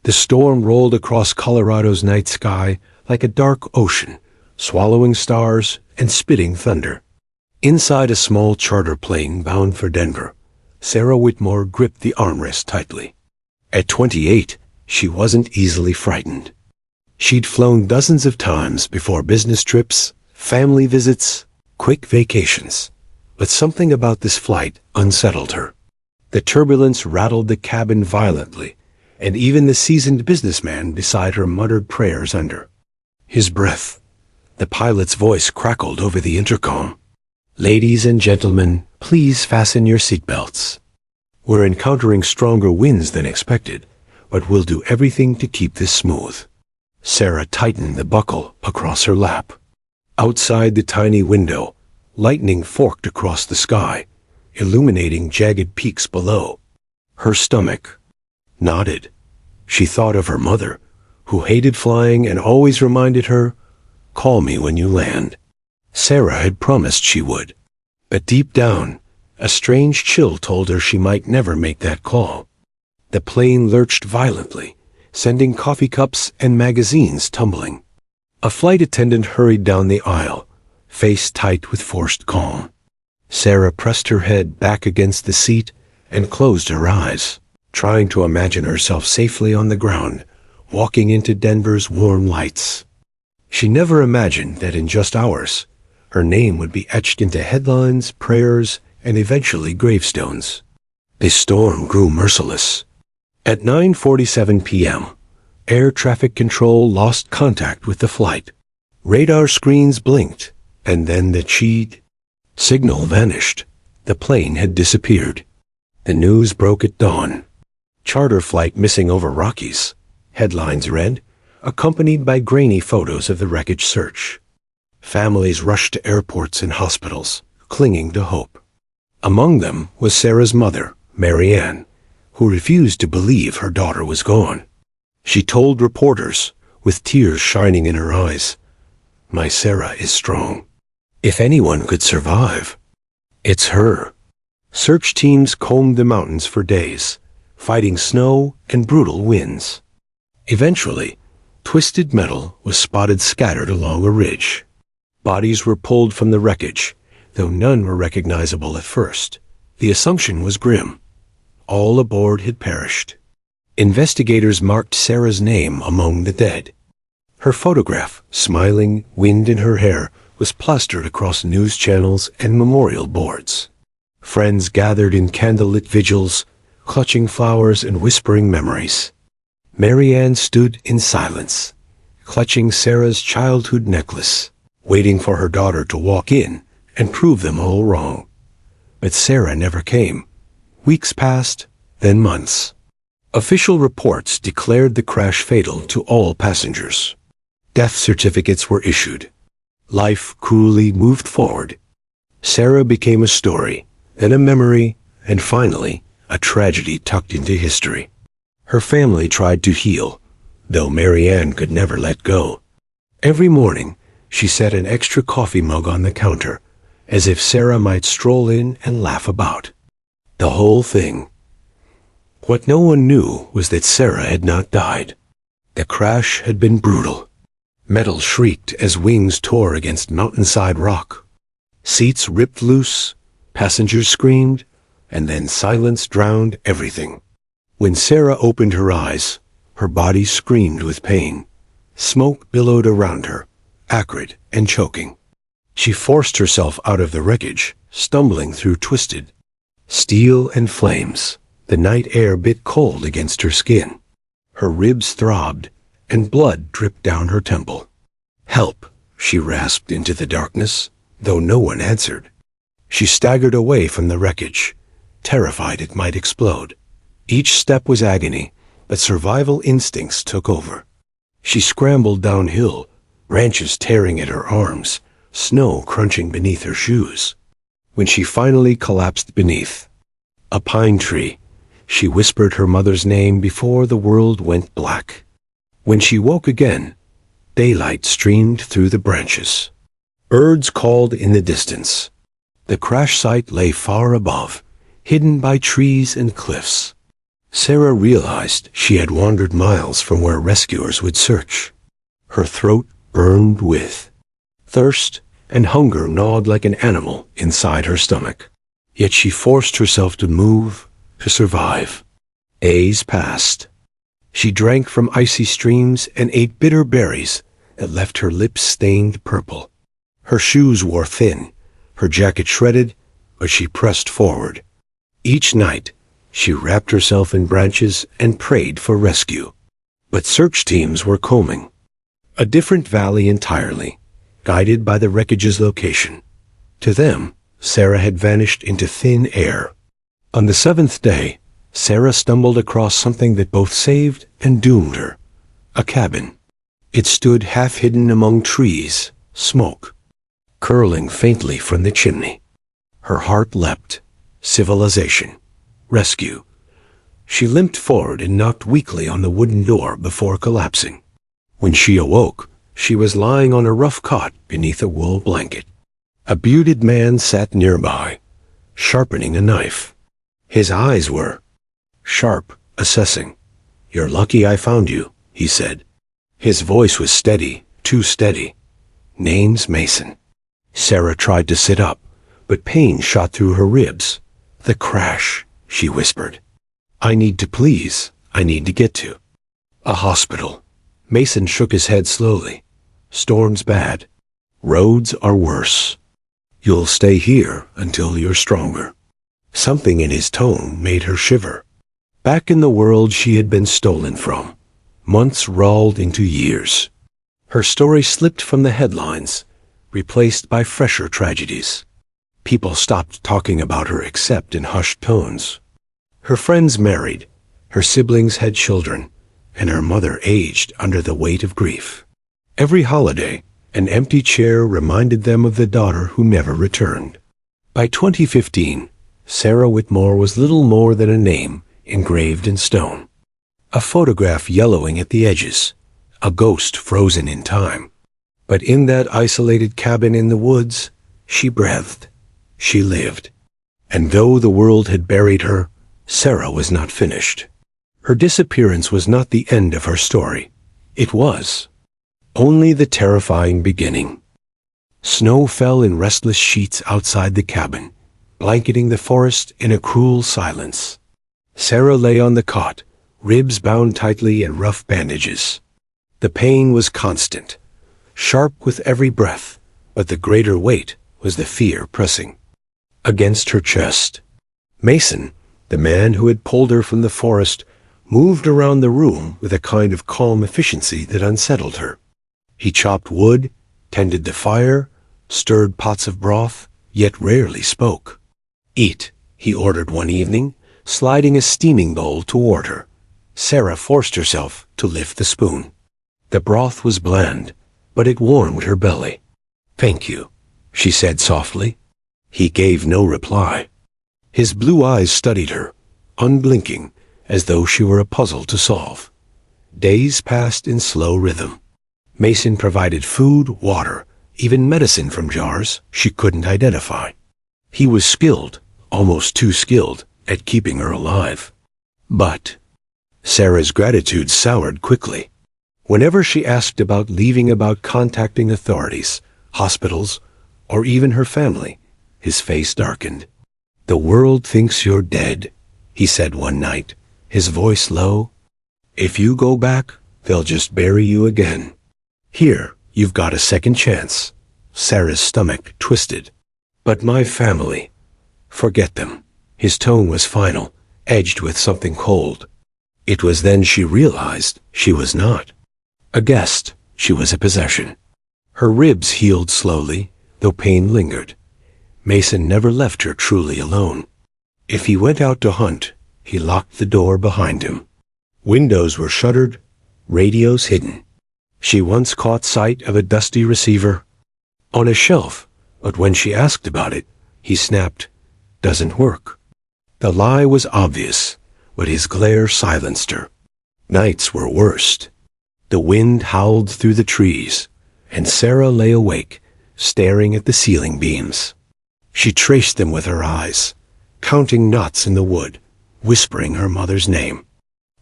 The storm rolled across Colorado's night sky like a dark ocean, swallowing stars and spitting thunder. Inside a small charter plane bound for Denver, Sarah Whitmore gripped the armrest tightly. At 28, she wasn't easily frightened. She'd flown dozens of times before business trips, family visits, quick vacations. But something about this flight unsettled her. The turbulence rattled the cabin violently, and even the seasoned businessman beside her muttered prayers under his breath. The pilot's voice crackled over the intercom. "Ladies and gentlemen, please fasten your seatbelts. We're encountering stronger winds than expected, but we'll do everything to keep this smooth." Sarah tightened the buckle across her lap. Outside the tiny window, lightning forked across the sky, illuminating jagged peaks below. Her stomach nodded. She thought of her mother, who hated flying and always reminded her, "Call me when you land." Sarah had promised she would. But deep down, a strange chill told her she might never make that call. The plane lurched violently, sending coffee cups and magazines tumbling. A flight attendant hurried down the aisle, face tight with forced calm. Sarah pressed her head back against the seat and closed her eyes, trying to imagine herself safely on the ground, walking into Denver's warm lights. She never imagined that in just hours, her name would be etched into headlines, prayers, and eventually gravestones. The storm grew merciless. At 9:47 p.m., air traffic control lost contact with the flight. Radar screens blinked, and then the cheat signal vanished. The plane had disappeared. The news broke at dawn. Charter flight missing over Rockies, headlines read, accompanied by grainy photos of the wreckage search. Families rushed to airports and hospitals, clinging to hope. Among them was Sarah's mother, Mary Ann, who refused to believe her daughter was gone. She told reporters, with tears shining in her eyes, "My Sarah is strong. If anyone could survive, it's her." Search teams combed the mountains for days, fighting snow and brutal winds. Eventually, twisted metal was spotted scattered along a ridge. Bodies were pulled from the wreckage, though none were recognizable at first. The assumption was grim. All aboard had perished. Investigators marked Sarah's name among the dead. Her photograph, smiling, wind in her hair, was plastered across news channels and memorial boards. Friends gathered in candlelit vigils, clutching flowers and whispering memories. Mary Ann stood in silence, clutching Sarah's childhood necklace, waiting for her daughter to walk in and prove them all wrong. But Sarah never came. Weeks passed, then months. Official reports declared the crash fatal to all passengers. Death certificates were issued. Life cruelly moved forward. Sarah became a story, then a memory, and finally, a tragedy tucked into history. Her family tried to heal, though Mary Ann could never let go. Every morning, she set an extra coffee mug on the counter, as if Sarah might stroll in and laugh about the whole thing. What no one knew was that Sarah had not died. The crash had been brutal. Metal shrieked as wings tore against mountainside rock. Seats ripped loose, passengers screamed, and then silence drowned everything. When Sarah opened her eyes, her body screamed with pain. Smoke billowed around her, acrid and choking. She forced herself out of the wreckage, stumbling through twisted steel and flames. The night air bit cold against her skin. Her ribs throbbed, and blood dripped down her temple. "Help," she rasped into the darkness, though no one answered. She staggered away from the wreckage, terrified it might explode. Each step was agony, but survival instincts took over. She scrambled downhill, branches tearing at her arms, snow crunching beneath her shoes. When she finally collapsed beneath a pine tree, she whispered her mother's name before the world went black. When she woke again, daylight streamed through the branches. Birds called in the distance. The crash site lay far above, hidden by trees and cliffs. Sarah realized she had wandered miles from where rescuers would search. Her throat burned with thirst, and hunger gnawed like an animal inside her stomach. Yet she forced herself to move, to survive. Days passed. She drank from icy streams and ate bitter berries that left her lips stained purple. Her shoes wore thin, her jacket shredded, but she pressed forward. Each night, she wrapped herself in branches and prayed for rescue. But search teams were combing a different valley entirely, guided by the wreckage's location. To them, Sarah had vanished into thin air. On the seventh day, Sarah stumbled across something that both saved and doomed her. A cabin. It stood half hidden among trees, smoke curling faintly from the chimney. Her heart leapt. Civilization. Rescue. She limped forward and knocked weakly on the wooden door before collapsing. When she awoke, she was lying on a rough cot beneath a wool blanket. A bearded man sat nearby, sharpening a knife. His eyes were sharp, assessing. "You're lucky I found you," he said. His voice was steady, too steady. "Name's Mason." Sarah tried to sit up, but pain shot through her ribs. "The crash," she whispered. I need to get to a hospital." Mason shook his head slowly. "Storm's bad. Roads are worse. You'll stay here until you're stronger." Something in his tone made her shiver. Back in the world she had been stolen from, months rolled into years. Her story slipped from the headlines, replaced by fresher tragedies. People stopped talking about her except in hushed tones. Her friends married, her siblings had children, and her mother aged under the weight of grief. Every holiday, an empty chair reminded them of the daughter who never returned. By 2015, Sarah Whitmore was little more than a name engraved in stone. A photograph yellowing at the edges, a ghost frozen in time. But in that isolated cabin in the woods, she breathed, she lived. And though the world had buried her, Sarah was not finished. Her disappearance was not the end of her story. It was only the terrifying beginning. Snow fell in restless sheets outside the cabin, blanketing the forest in a cruel silence. Sarah lay on the cot, ribs bound tightly in rough bandages. The pain was constant, sharp with every breath, but the greater weight was the fear pressing against her chest. Mason, the man who had pulled her from the forest, moved around the room with a kind of calm efficiency that unsettled her. He chopped wood, tended the fire, stirred pots of broth, yet rarely spoke. "Eat," he ordered one evening, sliding a steaming bowl toward her. Sarah forced herself to lift the spoon. The broth was bland, but it warmed her belly. "Thank you," she said softly. He gave no reply. His blue eyes studied her, unblinking, as though she were a puzzle to solve. Days passed in slow rhythm. Mason provided food, water, even medicine from jars she couldn't identify. He was skilled, almost too skilled, at keeping her alive. But Sarah's gratitude soured quickly. Whenever she asked about leaving, about contacting authorities, hospitals, or even her family, his face darkened. "The world thinks you're dead," he said one night, his voice low. "If you go back, they'll just bury you again. Here, you've got a second chance." Sarah's stomach twisted. "But my family, forget them." His tone was final, edged with something cold. It was then she realized she was not a guest, she was a possession. Her ribs healed slowly, though pain lingered. Mason never left her truly alone. If he went out to hunt, he locked the door behind him. Windows were shuttered, radios hidden. She once caught sight of a dusty receiver on a shelf, but when she asked about it, he snapped, "Doesn't work." The lie was obvious, but his glare silenced her. Nights were worst. The wind howled through the trees, and Sarah lay awake, staring at the ceiling beams. She traced them with her eyes, counting knots in the wood, whispering her mother's name.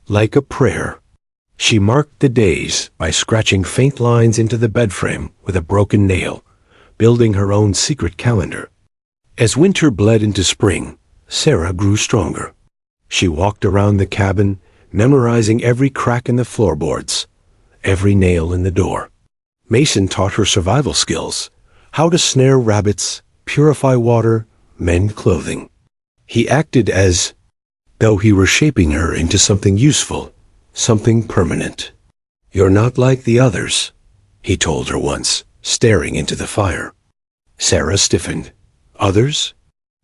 like a prayer. She marked the days by scratching faint lines into the bedframe with a broken nail, building her own secret calendar. As winter bled into spring, Sarah grew stronger. She walked around the cabin, memorizing every crack in the floorboards, every nail in the door. Mason taught her survival skills, how to snare rabbits, purify water, mend clothing. He acted as though he were shaping her into something useful, something permanent. "You're not like the others," he told her once, staring into the fire. Sarah stiffened. "Others?"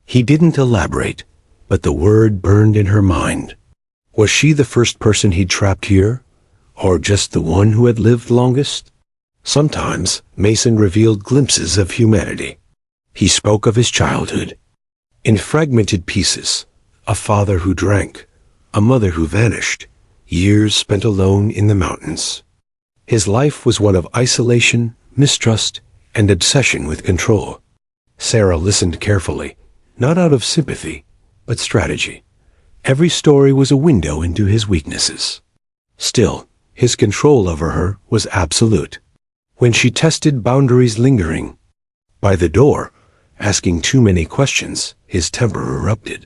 He didn't elaborate, but the word burned in her mind. Was she the first person he'd trapped here? Or just the one who had lived longest? Sometimes Mason revealed glimpses of humanity. He spoke of his childhood. In fragmented pieces, a father who drank, a mother who vanished, years spent alone in the mountains. His life was one of isolation, mistrust, and obsession with control. Sarah listened carefully, not out of sympathy, but strategy. Every story was a window into his weaknesses. Still, his control over her was absolute. When she tested boundaries lingering by the door, asking too many questions, his temper erupted.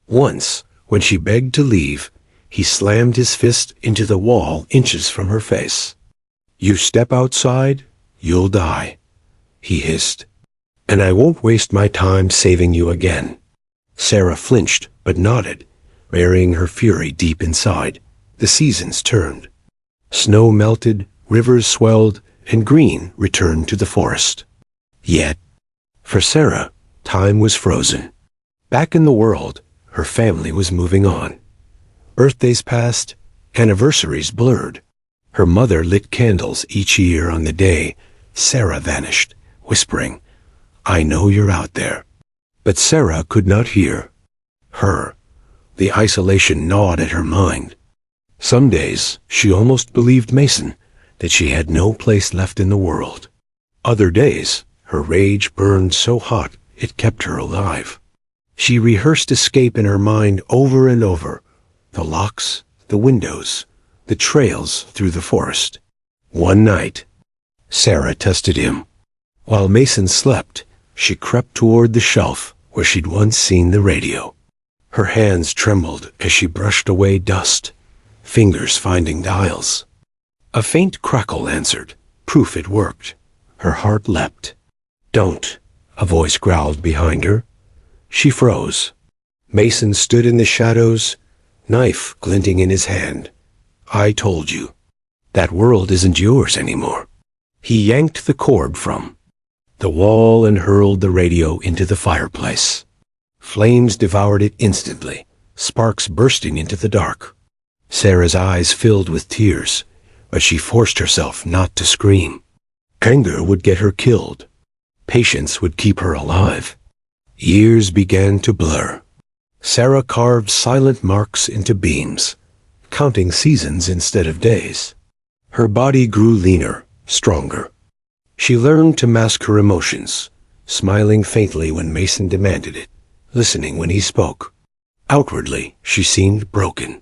Once, when she begged to leave, he slammed his fist into the wall inches from her face. "You step outside, you'll die," he hissed. "And I won't waste my time saving you again." Sarah flinched, but nodded, burying her fury deep inside. The seasons turned. Snow melted, rivers swelled, and green returned to the forest. Yet, for Sarah, time was frozen. Back in the world, her family was moving on. Birthdays passed, anniversaries blurred. Her mother lit candles each year on the day Sarah vanished, whispering, "I know you're out there." But Sarah could not hear her. The isolation gnawed at her mind. Some days she almost believed Mason, that she had no place left in the world. Other days, her rage burned so hot it kept her alive. She rehearsed escape in her mind over and over, the locks, the windows, the trails through the forest. One night, Sarah tested him. While Mason slept, she crept toward the shelf where she'd once seen the radio. Her hands trembled as she brushed away dust, fingers finding dials. A faint crackle answered, proof it worked. Her heart leapt. "Don't," a voice growled behind her. She froze. Mason stood in the shadows, knife glinting in his hand. "I told you. That world isn't yours anymore." He yanked the cord from the wall and hurled the radio into the fireplace. Flames devoured it instantly, sparks bursting into the dark. Sarah's eyes filled with tears, but she forced herself not to scream. Anger would get her killed. Patience would keep her alive. Years began to blur. Sarah carved silent marks into beams, counting seasons instead of days. Her body grew leaner, stronger. She learned to mask her emotions, smiling faintly when Mason demanded it, listening when he spoke. Outwardly, she seemed broken.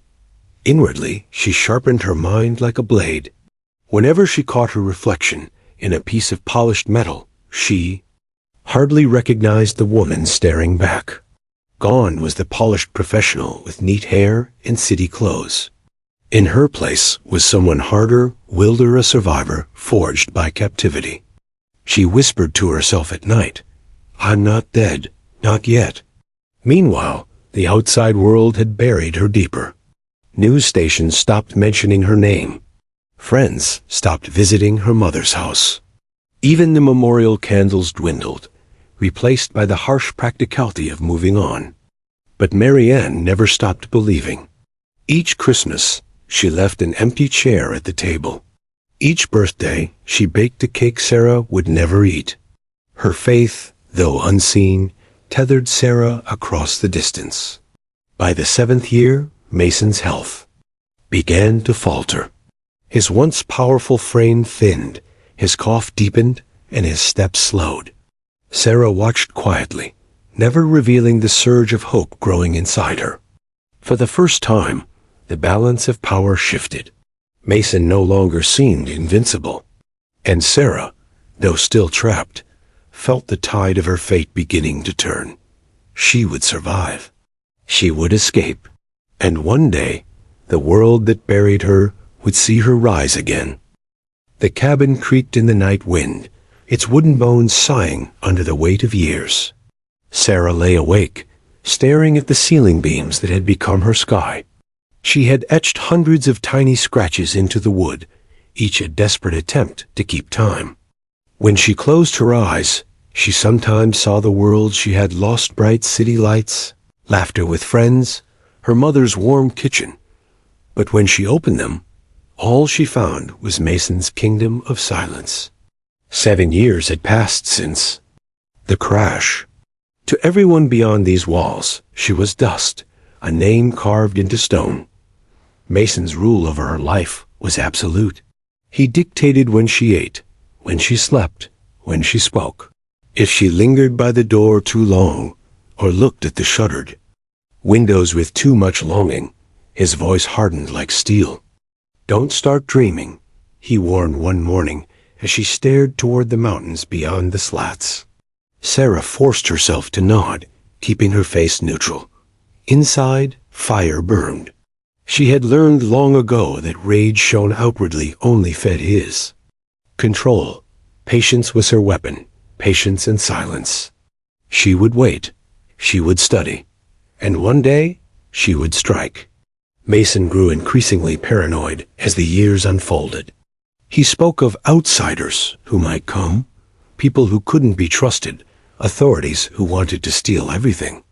Inwardly, she sharpened her mind like a blade. Whenever she caught her reflection in a piece of polished metal, she hardly recognized the woman staring back. Gone was the polished professional with neat hair and city clothes. In her place was someone harder, wilder a survivor forged by captivity. She whispered to herself at night, "I'm not dead, not yet." Meanwhile, the outside world had buried her deeper. News stations stopped mentioning her name. Friends stopped visiting her mother's house. Even the memorial candles dwindled, replaced by the harsh practicality of moving on. But Marianne never stopped believing. Each Christmas, she left an empty chair at the table. Each birthday, she baked a cake Sarah would never eat. Her faith, though unseen, tethered Sarah across the distance. By the 7th year, Mason's health began to falter. His once powerful frame thinned, his cough deepened, and his steps slowed. Sarah watched quietly, never revealing the surge of hope growing inside her. For the first time, The balance of power shifted. Mason no longer seemed invincible. And Sarah, though still trapped, felt the tide of her fate beginning to turn. She would survive. She would escape. And one day, the world that buried her would see her rise again. The cabin creaked in the night wind, its wooden bones sighing under the weight of years. Sarah lay awake, staring at the ceiling beams that had become her sky. She had etched hundreds of tiny scratches into the wood, each a desperate attempt to keep time. When she closed her eyes, she sometimes saw the world she had lost: bright city lights, laughter with friends, her mother's warm kitchen. But when she opened them, all she found was Mason's kingdom of silence. 7 years had passed since the crash. To everyone beyond these walls, she was dust, a name carved into stone. Mason's rule over her life was absolute. He dictated when she ate, when she slept, when she spoke. If she lingered by the door too long, or looked at the shuttered windows with too much longing, his voice hardened like steel. "Don't start dreaming," he warned one morning as she stared toward the mountains beyond the slats. Sarah forced herself to nod, keeping her face neutral. Inside, fire burned. She had learned long ago that rage shown outwardly only fed his control. Patience was her weapon, patience and silence. She would wait, she would study, and one day she would strike. Mason grew increasingly paranoid as the years unfolded. He spoke of outsiders who might come, people who couldn't be trusted, authorities who wanted to steal everything.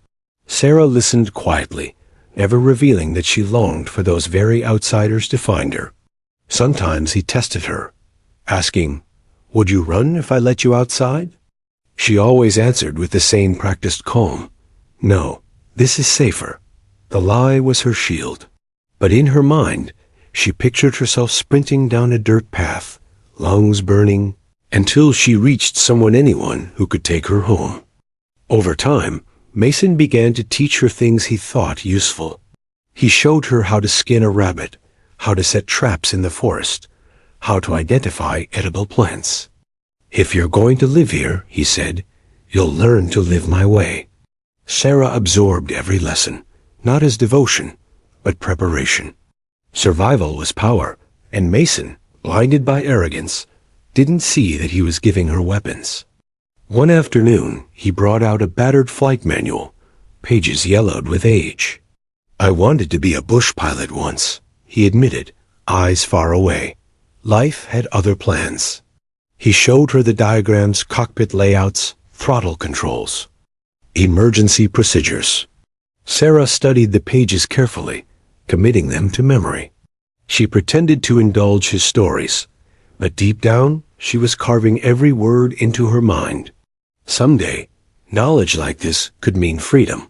Sarah listened quietly, never revealing that she longed for those very outsiders to find her. Sometimes he tested her, asking, "Would you run if I let you outside?" She always answered with the same practiced calm, "No, this is safer." The lie was her shield. But in her mind, she pictured herself sprinting down a dirt path, lungs burning, until she reached anyone who could take her home. Over time, Mason began to teach her things he thought useful. He showed her how to skin a rabbit, how to set traps in the forest, how to identify edible plants. "If you're going to live here," he said, "you'll learn to live my way." Sarah absorbed every lesson, not as devotion, but preparation. Survival was power, and Mason, blinded by arrogance, didn't see that he was giving her weapons. One afternoon, he brought out a battered flight manual, pages yellowed with age. "I wanted to be a bush pilot once," he admitted, eyes far away. Life had other plans. He showed her the diagrams, cockpit layouts, throttle controls, emergency procedures. Sarah studied the pages carefully, committing them to memory. She pretended to indulge his stories, but deep down, she was carving every word into her mind. Someday, knowledge like this could mean freedom,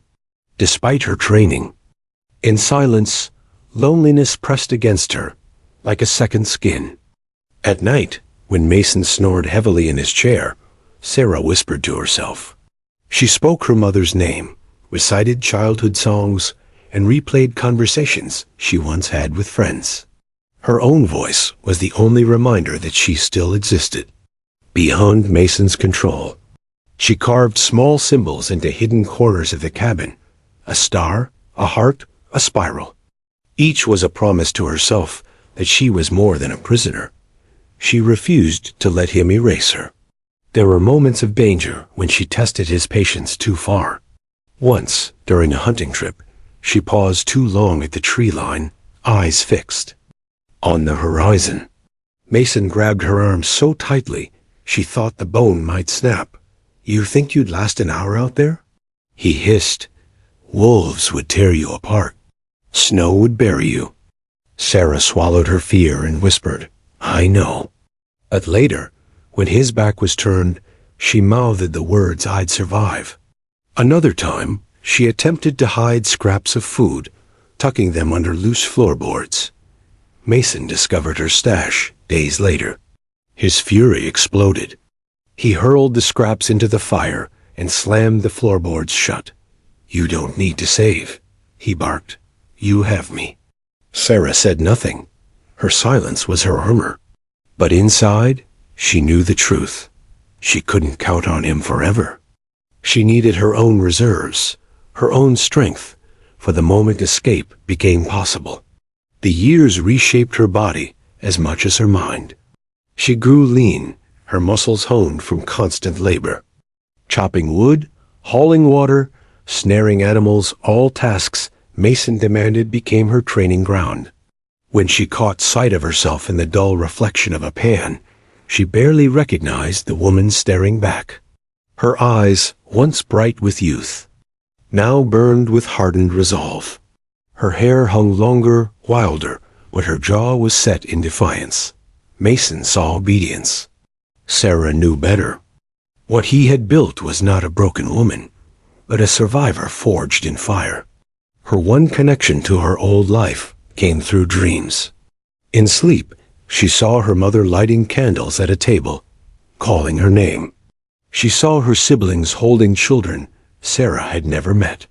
despite her training. In silence, loneliness pressed against her, like a second skin. At night, when Mason snored heavily in his chair, Sarah whispered to herself. She spoke her mother's name, recited childhood songs, and replayed conversations she once had with friends. Her own voice was the only reminder that she still existed, beyond Mason's control. She carved small symbols into hidden corners of the cabin, a star, a heart, a spiral. Each was a promise to herself that she was more than a prisoner. She refused to let him erase her. There were moments of danger when she tested his patience too far. Once, during a hunting trip, she paused too long at the tree line, eyes fixed on the horizon. Mason grabbed her arm so tightly, she thought the bone might snap. "You think you'd last an hour out there?" He hissed. "Wolves would tear you apart. Snow would bury you." Sarah swallowed her fear and whispered, "I know." But later, when his back was turned, she mouthed the words, "I'd survive." Another time, she attempted to hide scraps of food, tucking them under loose floorboards. Mason discovered her stash days later. His fury exploded. He hurled the scraps into the fire and slammed the floorboards shut. "You don't need to save," he barked. "You have me." Sarah said nothing. Her silence was her armor. But inside, she knew the truth. She couldn't count on him forever. She needed her own reserves, her own strength, for the moment escape became possible. The years reshaped her body as much as her mind. She grew lean, her muscles honed from constant labor. Chopping wood, hauling water, snaring animals, all tasks Mason demanded became her training ground. When she caught sight of herself in the dull reflection of a pan, she barely recognized the woman staring back. Her eyes, once bright with youth, now burned with hardened resolve. Her hair hung longer, wilder, but her jaw was set in defiance. Mason saw obedience. Sarah knew better. What he had built was not a broken woman, but a survivor forged in fire. Her one connection to her old life came through dreams. In sleep, she saw her mother lighting candles at a table, calling her name. She saw her siblings holding children Sarah had never met.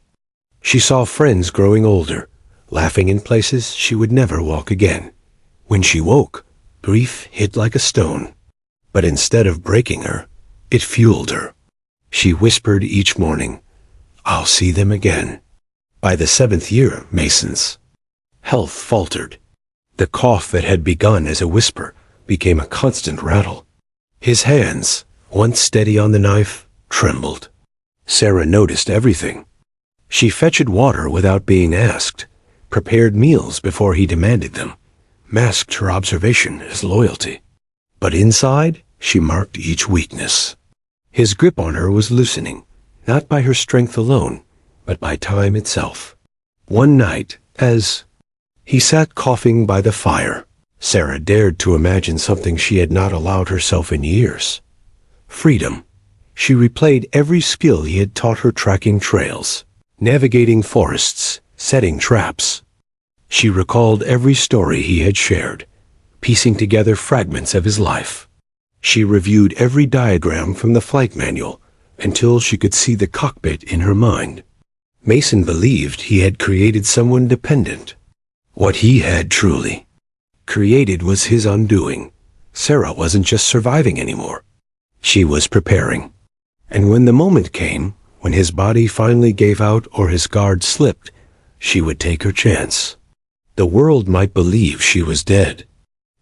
She saw friends growing older, laughing in places she would never walk again. When she woke, grief hit like a stone. But instead of breaking her, it fueled her. She whispered each morning, "I'll see them again." By the 7th year of Mason's health faltered. The cough that had begun as a whisper became a constant rattle. His hands, once steady on the knife, trembled. Sarah noticed everything. She fetched water without being asked, prepared meals before he demanded them, masked her observation as loyalty. But inside, she marked each weakness. His grip on her was loosening, not by her strength alone, but by time itself. One night, as he sat coughing by the fire, Sarah dared to imagine something she had not allowed herself in years. Freedom. She replayed every skill he had taught her, tracking trails, navigating forests, setting traps. She recalled every story he had shared, piecing together fragments of his life. She reviewed every diagram from the flight manual until she could see the cockpit in her mind. Mason believed he had created someone dependent. What he had truly created was his undoing. Sarah wasn't just surviving anymore. She was preparing. And when the moment came, when his body finally gave out or his guard slipped, she would take her chance. The world might believe she was dead,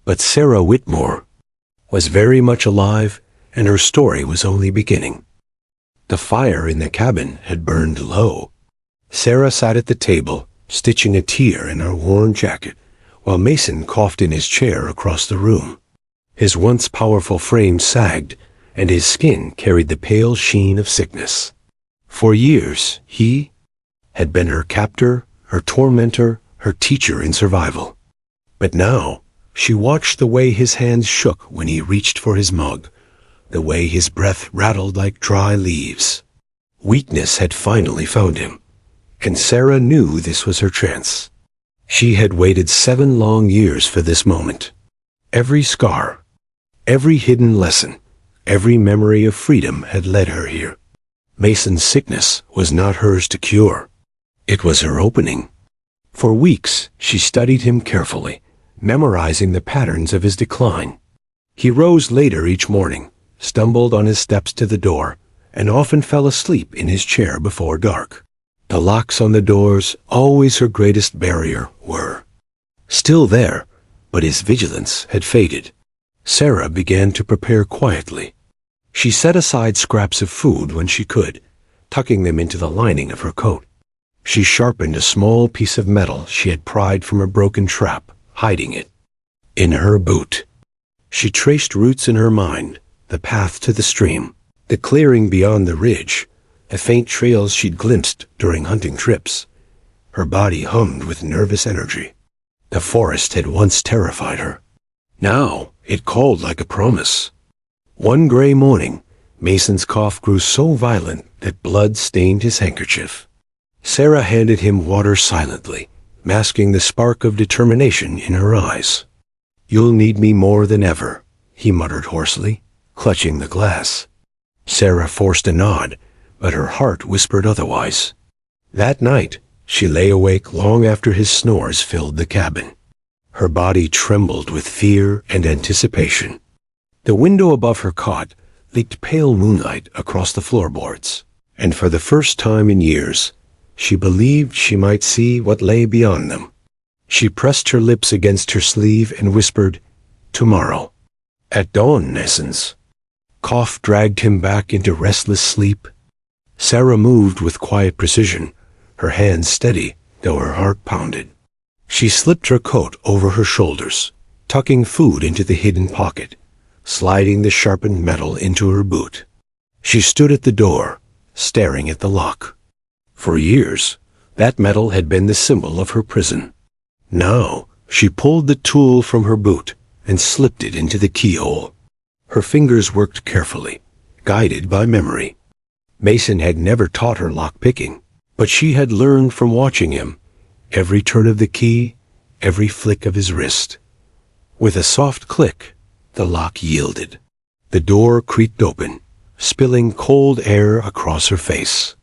but Sarah Whitmore was very much alive, and her story was only beginning. The fire in the cabin had burned low. Sarah sat at the table, stitching a tear in her worn jacket, while Mason coughed in his chair across the room. His once powerful frame sagged, and his skin carried the pale sheen of sickness. For years, he had been her captor, her tormentor, her teacher in survival. But now, she watched the way his hands shook when he reached for his mug, the way his breath rattled like dry leaves. Weakness had finally found him, and Sarah knew this was her chance. She had waited 7 long years for this moment. Every scar, every hidden lesson, every memory of freedom had led her here. Mason's sickness was not hers to cure. It was her opening. For weeks, she studied him carefully, memorizing the patterns of his decline. He rose later each morning, stumbled on his steps to the door, and often fell asleep in his chair before dark. The locks on the doors, always her greatest barrier, were still there, but his vigilance had faded. Sarah began to prepare quietly. She set aside scraps of food when she could, tucking them into the lining of her coat. She sharpened a small piece of metal she had pried from a broken trap, hiding it in her boot. She traced routes in her mind, the path to the stream, the clearing beyond the ridge, the faint trails she'd glimpsed during hunting trips. Her body hummed with nervous energy. The forest had once terrified her. Now it called like a promise. One gray morning, Mason's cough grew so violent that blood stained his handkerchief. Sarah handed him water silently, masking the spark of determination in her eyes. "You'll need me more than ever," he muttered hoarsely, clutching the glass. Sarah forced a nod, but her heart whispered otherwise. That night, She lay awake long after his snores filled the cabin. Her body trembled with fear and anticipation. The window above her cot leaked pale moonlight across the floorboards, and for the first time in years, she believed she might see what lay beyond them. She pressed her lips against her sleeve and whispered, "Tomorrow." At dawn, Nessens. Cough dragged him back into restless sleep. Sarah moved with quiet precision, her hands steady, though her heart pounded. She slipped her coat over her shoulders, tucking food into the hidden pocket, sliding the sharpened metal into her boot. She stood at the door, staring at the lock. For years, that metal had been the symbol of her prison. Now, she pulled the tool from her boot and slipped it into the keyhole. Her fingers worked carefully, guided by memory. Mason had never taught her lock-picking, but she had learned from watching him, every turn of the key, every flick of his wrist. With a soft click, the lock yielded. The door creaked open, spilling cold air across her face.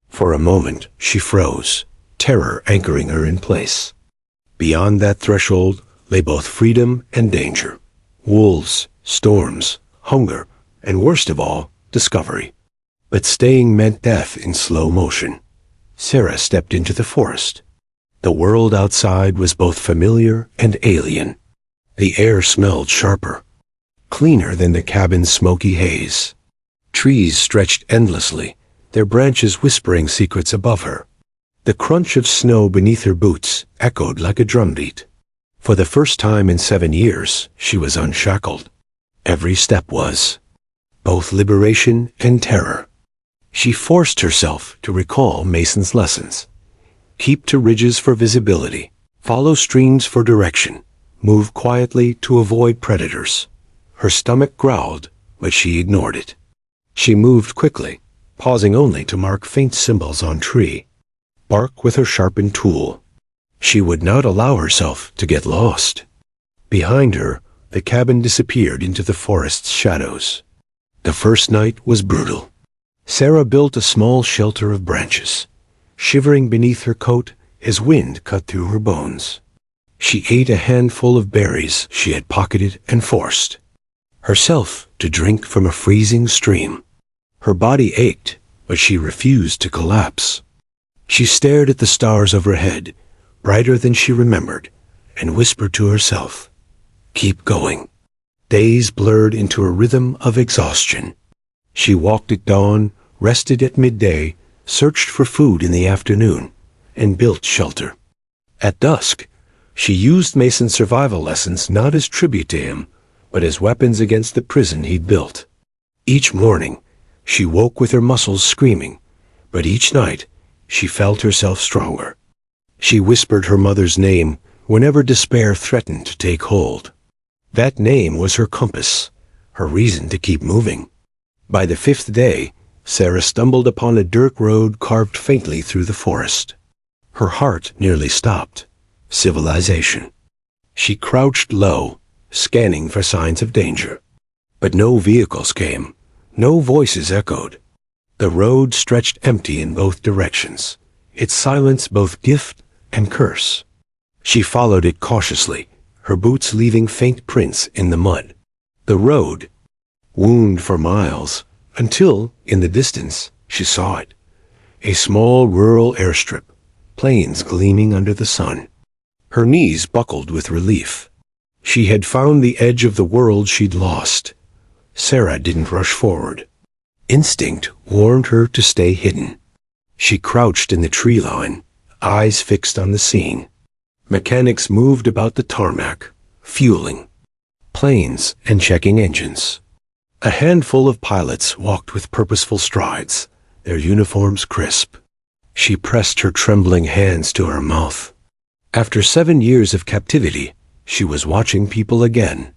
For a moment, she froze, terror anchoring her in place. Beyond that threshold lay both freedom and danger. Wolves, storms, hunger, and worst of all, discovery. But staying meant death in slow motion. Sarah stepped into the forest. The world outside was both familiar and alien. The air smelled sharper, cleaner than the cabin's smoky haze. Trees stretched endlessly, their branches whispering secrets above her. The crunch of snow beneath her boots echoed like a drumbeat. For the first time in 7 years, she was unshackled. Every step was, both liberation and terror. She forced herself to recall Mason's lessons. Keep to ridges for visibility, follow streams for direction, move quietly to avoid predators. Her stomach growled, but she ignored it. She moved quickly, pausing only to mark faint symbols on tree. Bark with her sharpened tool. She would not allow herself to get lost. Behind her, the cabin disappeared into the forest's shadows. The first night was brutal. Sarah built a small shelter of branches, shivering beneath her coat as wind cut through her bones. She ate a handful of berries she had pocketed and forced herself to drink from a freezing stream. Her body ached, but she refused to collapse. She stared at the stars overhead, brighter than she remembered, and whispered to herself, "Keep going." Days blurred into a rhythm of exhaustion. She walked at dawn, rested at midday, searched for food in the afternoon, and built shelter. At dusk, she used Mason's survival lessons not as tribute to him, but as weapons against the prison he'd built. Each morning, she woke with her muscles screaming, but each night, she felt herself stronger. She whispered her mother's name whenever despair threatened to take hold. That name was her compass, her reason to keep moving. By the 5th day, Sarah stumbled upon a dirt road carved faintly through the forest. Her heart nearly stopped. Civilization. She crouched low, scanning for signs of danger. But no vehicles came, no voices echoed. The road stretched empty in both directions, its silence both gift and curse. She followed it cautiously, her boots leaving faint prints in the mud. The road wound for miles, until, in the distance, she saw it. A small rural airstrip, planes gleaming under the sun. Her knees buckled with relief. She had found the edge of the world she'd lost. Sarah didn't rush forward. Instinct warned her to stay hidden. She crouched in the tree line, eyes fixed on the scene. Mechanics moved about the tarmac, fueling planes and checking engines. A handful of pilots walked with purposeful strides, their uniforms crisp. She pressed her trembling hands to her mouth. After 7 years of captivity, she was watching people again.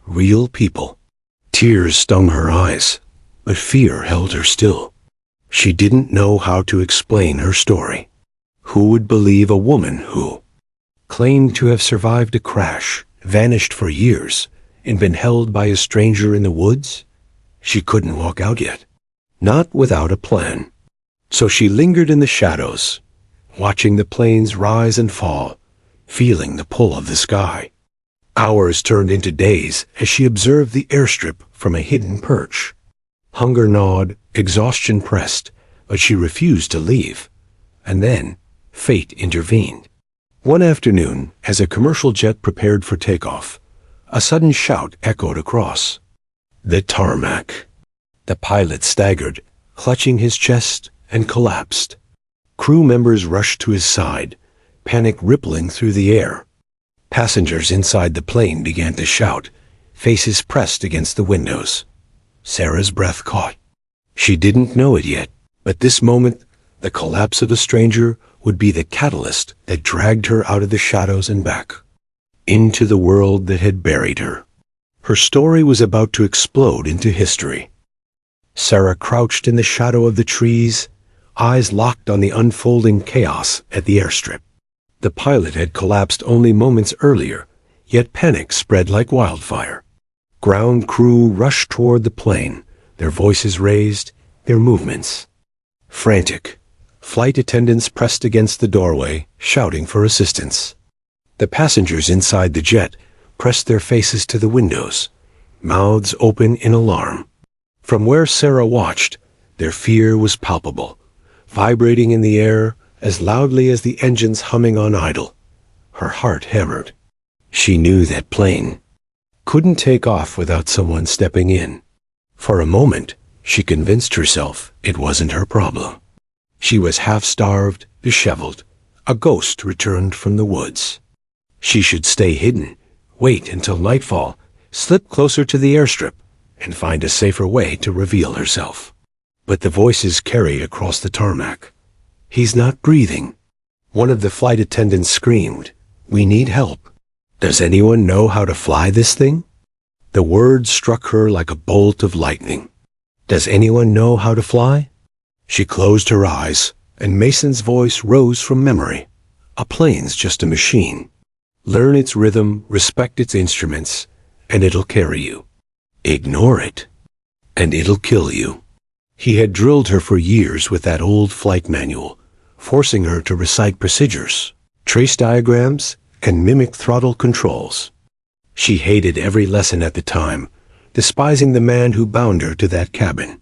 Real people. Tears stung her eyes, but fear held her still. She didn't know how to explain her story. Who would believe a woman who claimed to have survived a crash, vanished for years, and been held by a stranger in the woods? She couldn't walk out yet, not without a plan. So she lingered in the shadows, watching the planes rise and fall, feeling the pull of the sky. Hours turned into days as she observed the airstrip from a hidden perch. Hunger gnawed, exhaustion pressed, but she refused to leave. And then, fate intervened. One afternoon, as a commercial jet prepared for takeoff, a sudden shout echoed across the tarmac. The pilot staggered, clutching his chest, and collapsed. Crew members rushed to his side, panic rippling through the air. Passengers inside the plane began to shout, faces pressed against the windows. Sarah's breath caught. She didn't know it yet, but this moment, the collapse of the stranger, would be the catalyst that dragged her out of the shadows and back, into the world that had buried her. Her story was about to explode into history. Sarah crouched in the shadow of the trees, eyes locked on the unfolding chaos at the airstrip. The pilot had collapsed only moments earlier, yet panic spread like wildfire. Ground crew rushed toward the plane, their voices raised, their movements frantic. Flight attendants pressed against the doorway, shouting for assistance. The passengers inside the jet pressed their faces to the windows, mouths open in alarm. From where Sarah watched, their fear was palpable, vibrating in the air as loudly as the engines humming on idle. Her heart hammered. She knew that plane couldn't take off without someone stepping in. For a moment, she convinced herself it wasn't her problem. She was half-starved, disheveled, a ghost returned from the woods. She should stay hidden, wait until nightfall, slip closer to the airstrip, and find a safer way to reveal herself. But the voices carried across the tarmac. "He's not breathing." One of the flight attendants screamed, "We need help. Does anyone know how to fly this thing?" The words struck her like a bolt of lightning. Does anyone know how to fly? She closed her eyes, and Mason's voice rose from memory. A plane's just a machine. Learn its rhythm, respect its instruments, and it'll carry you. Ignore it, and it'll kill you. He had drilled her for years with that old flight manual, forcing her to recite procedures, trace diagrams, and mimic throttle controls. She hated every lesson at the time, despising the man who bound her to that cabin.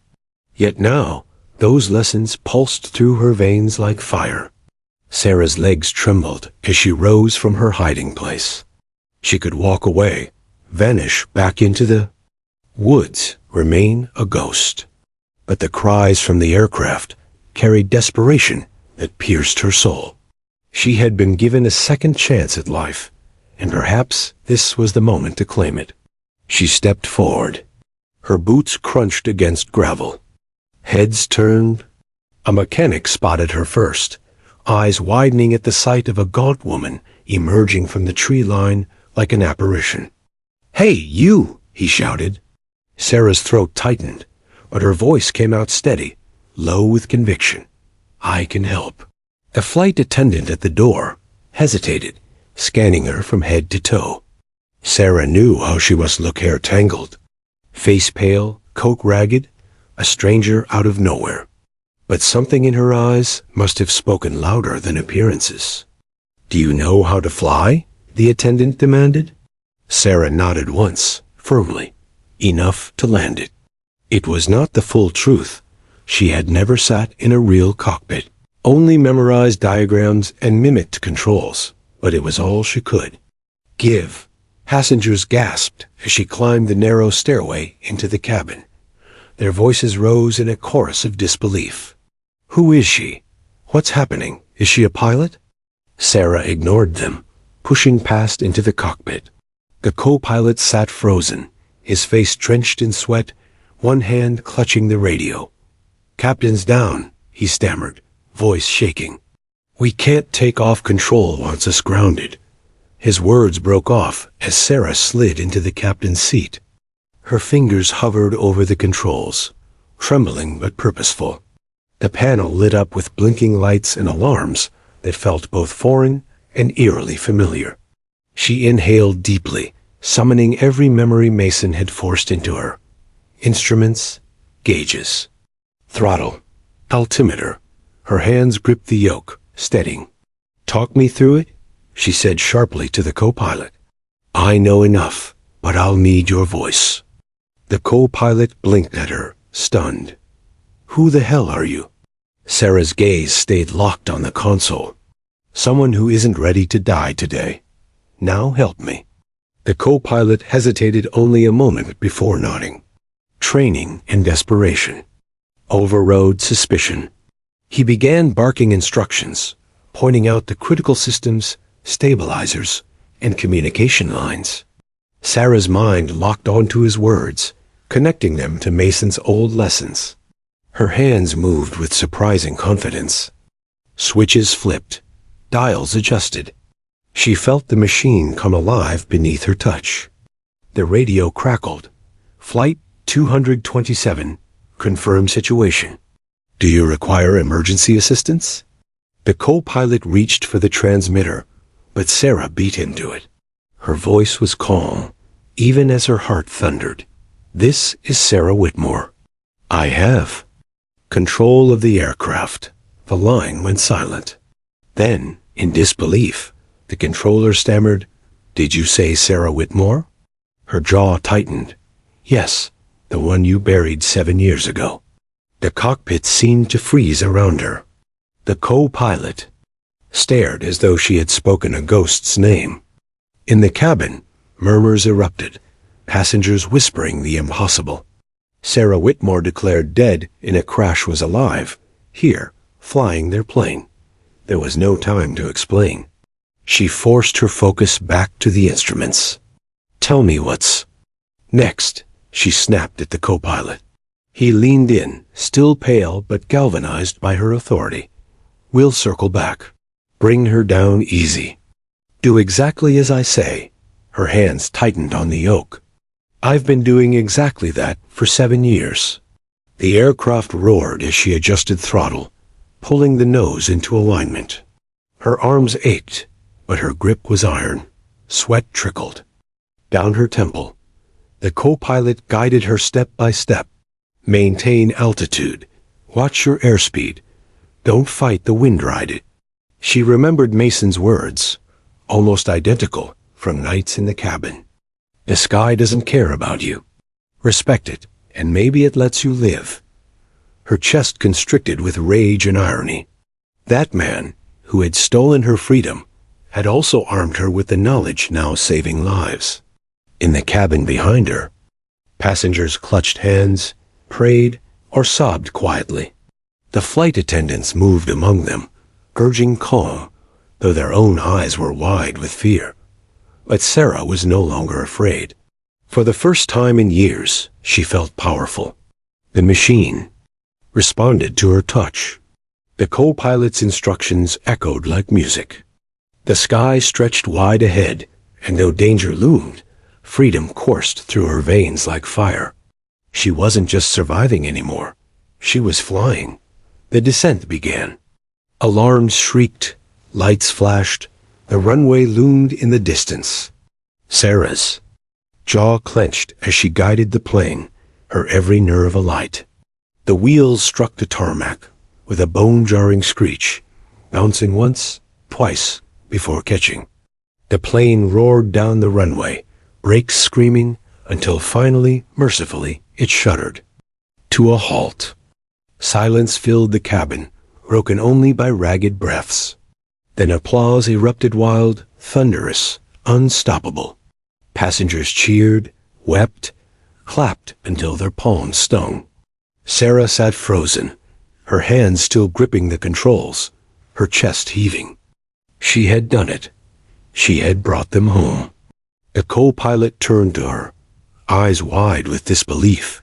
Yet now, those lessons pulsed through her veins like fire. Sarah's legs trembled as she rose from her hiding place. She could walk away, vanish back into the woods, remain a ghost. But the cries from the aircraft carried desperation that pierced her soul. She had been given a second chance at life, and perhaps this was the moment to claim it. She stepped forward. Her boots crunched against gravel. Heads turned. A mechanic spotted her first, eyes widening at the sight of a gaunt woman emerging from the tree line like an apparition. "Hey, you!" he shouted. Sarah's throat tightened, but her voice came out steady, low with conviction. "I can help." The flight attendant at the door hesitated, scanning her from head to toe. Sarah knew how she must look, hair tangled, face pale, coat ragged, a stranger out of nowhere. But something in her eyes must have spoken louder than appearances. "Do you know how to fly?" the attendant demanded. Sarah nodded once, firmly, enough to land it. It was not the full truth. She had never sat in a real cockpit, only memorized diagrams and mimicked controls, but it was all she could give. Passengers gasped as she climbed the narrow stairway into the cabin. Their voices rose in a chorus of disbelief. "Who is she? What's happening? Is she a pilot?" Sarah ignored them, pushing past into the cockpit. The co-pilot sat frozen, his face drenched in sweat, one hand clutching the radio. "Captain's down," he stammered, voice shaking. "We can't take off control once us grounded." His words broke off as Sarah slid into the captain's seat. Her fingers hovered over the controls, trembling but purposeful. The panel lit up with blinking lights and alarms that felt both foreign and eerily familiar. She inhaled deeply, summoning every memory Mason had forced into her. Instruments, gauges, throttle, altimeter. Her hands gripped the yoke, steadying. Talk me through it, she said sharply to the co-pilot. I know enough, but I'll need your voice. The co-pilot blinked at her, stunned. Who the hell are you? Sarah's gaze stayed locked on the console. Someone who isn't ready to die today. Now help me. The co-pilot hesitated only a moment before nodding. Training and desperation overrode suspicion. He began barking instructions, pointing out the critical systems, stabilizers, and communication lines. Sarah's mind locked onto his words, connecting them to Mason's old lessons. Her hands moved with surprising confidence. Switches flipped, dials adjusted. She felt the machine come alive beneath her touch. The radio crackled. Flight 227, confirm situation. Do you require emergency assistance? The co-pilot reached for the transmitter, but Sarah beat him to it. Her voice was calm, even as her heart thundered. This is Sarah Whitmore. I have control of the aircraft. The line went silent. Then, in disbelief, the controller stammered, Did you say Sarah Whitmore? Her jaw tightened. Yes, the one you buried 7 years ago. The cockpit seemed to freeze around her. The co-pilot stared as though she had spoken a ghost's name. In the cabin, murmurs erupted, passengers whispering the impossible. Sarah Whitmore declared dead in a crash was alive, here, flying their plane. There was no time to explain. She forced her focus back to the instruments. Tell me what's next, she snapped at the co-pilot. He leaned in, still pale but galvanized by her authority. We'll circle back. Bring her down easy. Do exactly as I say. Her hands tightened on the yoke. I've been doing exactly that for 7 years. The aircraft roared as she adjusted throttle, pulling the nose into alignment. Her arms ached, but her grip was iron. Sweat trickled down her temple. The co-pilot guided her step by step. Maintain altitude. Watch your airspeed. Don't fight the wind ride. She remembered Mason's words, almost identical, from nights in the cabin. The sky doesn't care about you. Respect it, and maybe it lets you live. Her chest constricted with rage and irony. That man, who had stolen her freedom, had also armed her with the knowledge now saving lives. In the cabin behind her, passengers clutched hands, prayed, or sobbed quietly. The flight attendants moved among them, urging calm, though their own eyes were wide with fear. But Sarah was no longer afraid. For the first time in years, she felt powerful. The machine responded to her touch. The co-pilot's instructions echoed like music. The sky stretched wide ahead, and though danger loomed, freedom coursed through her veins like fire. She wasn't just surviving anymore. She was flying. The descent began. Alarms shrieked, lights flashed, the runway loomed in the distance. Sarah's jaw clenched as she guided the plane, her every nerve alight. The wheels struck the tarmac with a bone-jarring screech, bouncing once, twice, before catching. The plane roared down the runway, brakes screaming, until finally, mercifully, it shuddered to a halt. Silence filled the cabin, broken only by ragged breaths. Then applause erupted wild, thunderous, unstoppable. Passengers cheered, wept, clapped until their palms stung. Sarah sat frozen, her hands still gripping the controls, her chest heaving. She had done it. She had brought them home. The co-pilot turned to her, eyes wide with disbelief.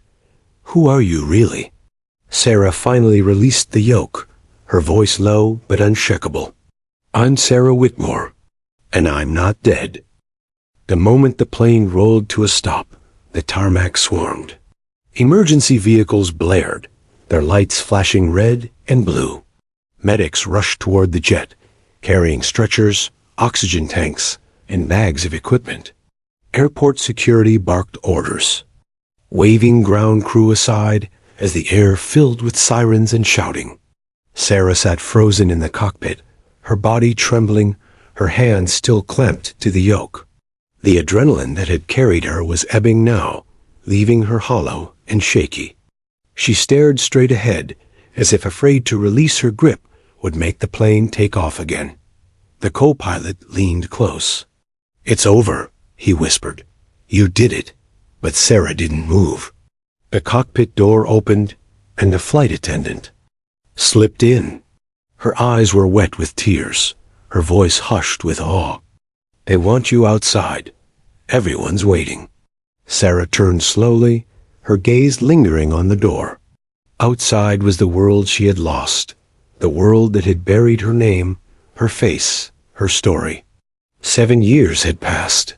Who are you really? Sarah finally released the yoke, her voice low but unshakable. I'm Sarah Whitmore, and I'm not dead. The moment the plane rolled to a stop, the tarmac swarmed. Emergency vehicles blared, their lights flashing red and blue. Medics rushed toward the jet, carrying stretchers, oxygen tanks, and bags of equipment. Airport security barked orders, waving ground crew aside as the air filled with sirens and shouting. Sarah sat frozen in the cockpit, her body trembling, her hands still clamped to the yoke. The adrenaline that had carried her was ebbing now, leaving her hollow and shaky. She stared straight ahead, as if afraid to release her grip would make the plane take off again. The co-pilot leaned close. "It's over," he whispered. "You did it." But Sarah didn't move. The cockpit door opened, and a flight attendant slipped in. Her eyes were wet with tears, her voice hushed with awe. "They want you outside. Everyone's waiting." Sarah turned slowly, her gaze lingering on the door. Outside was the world she had lost, the world that had buried her name, her face, her story. 7 years had passed.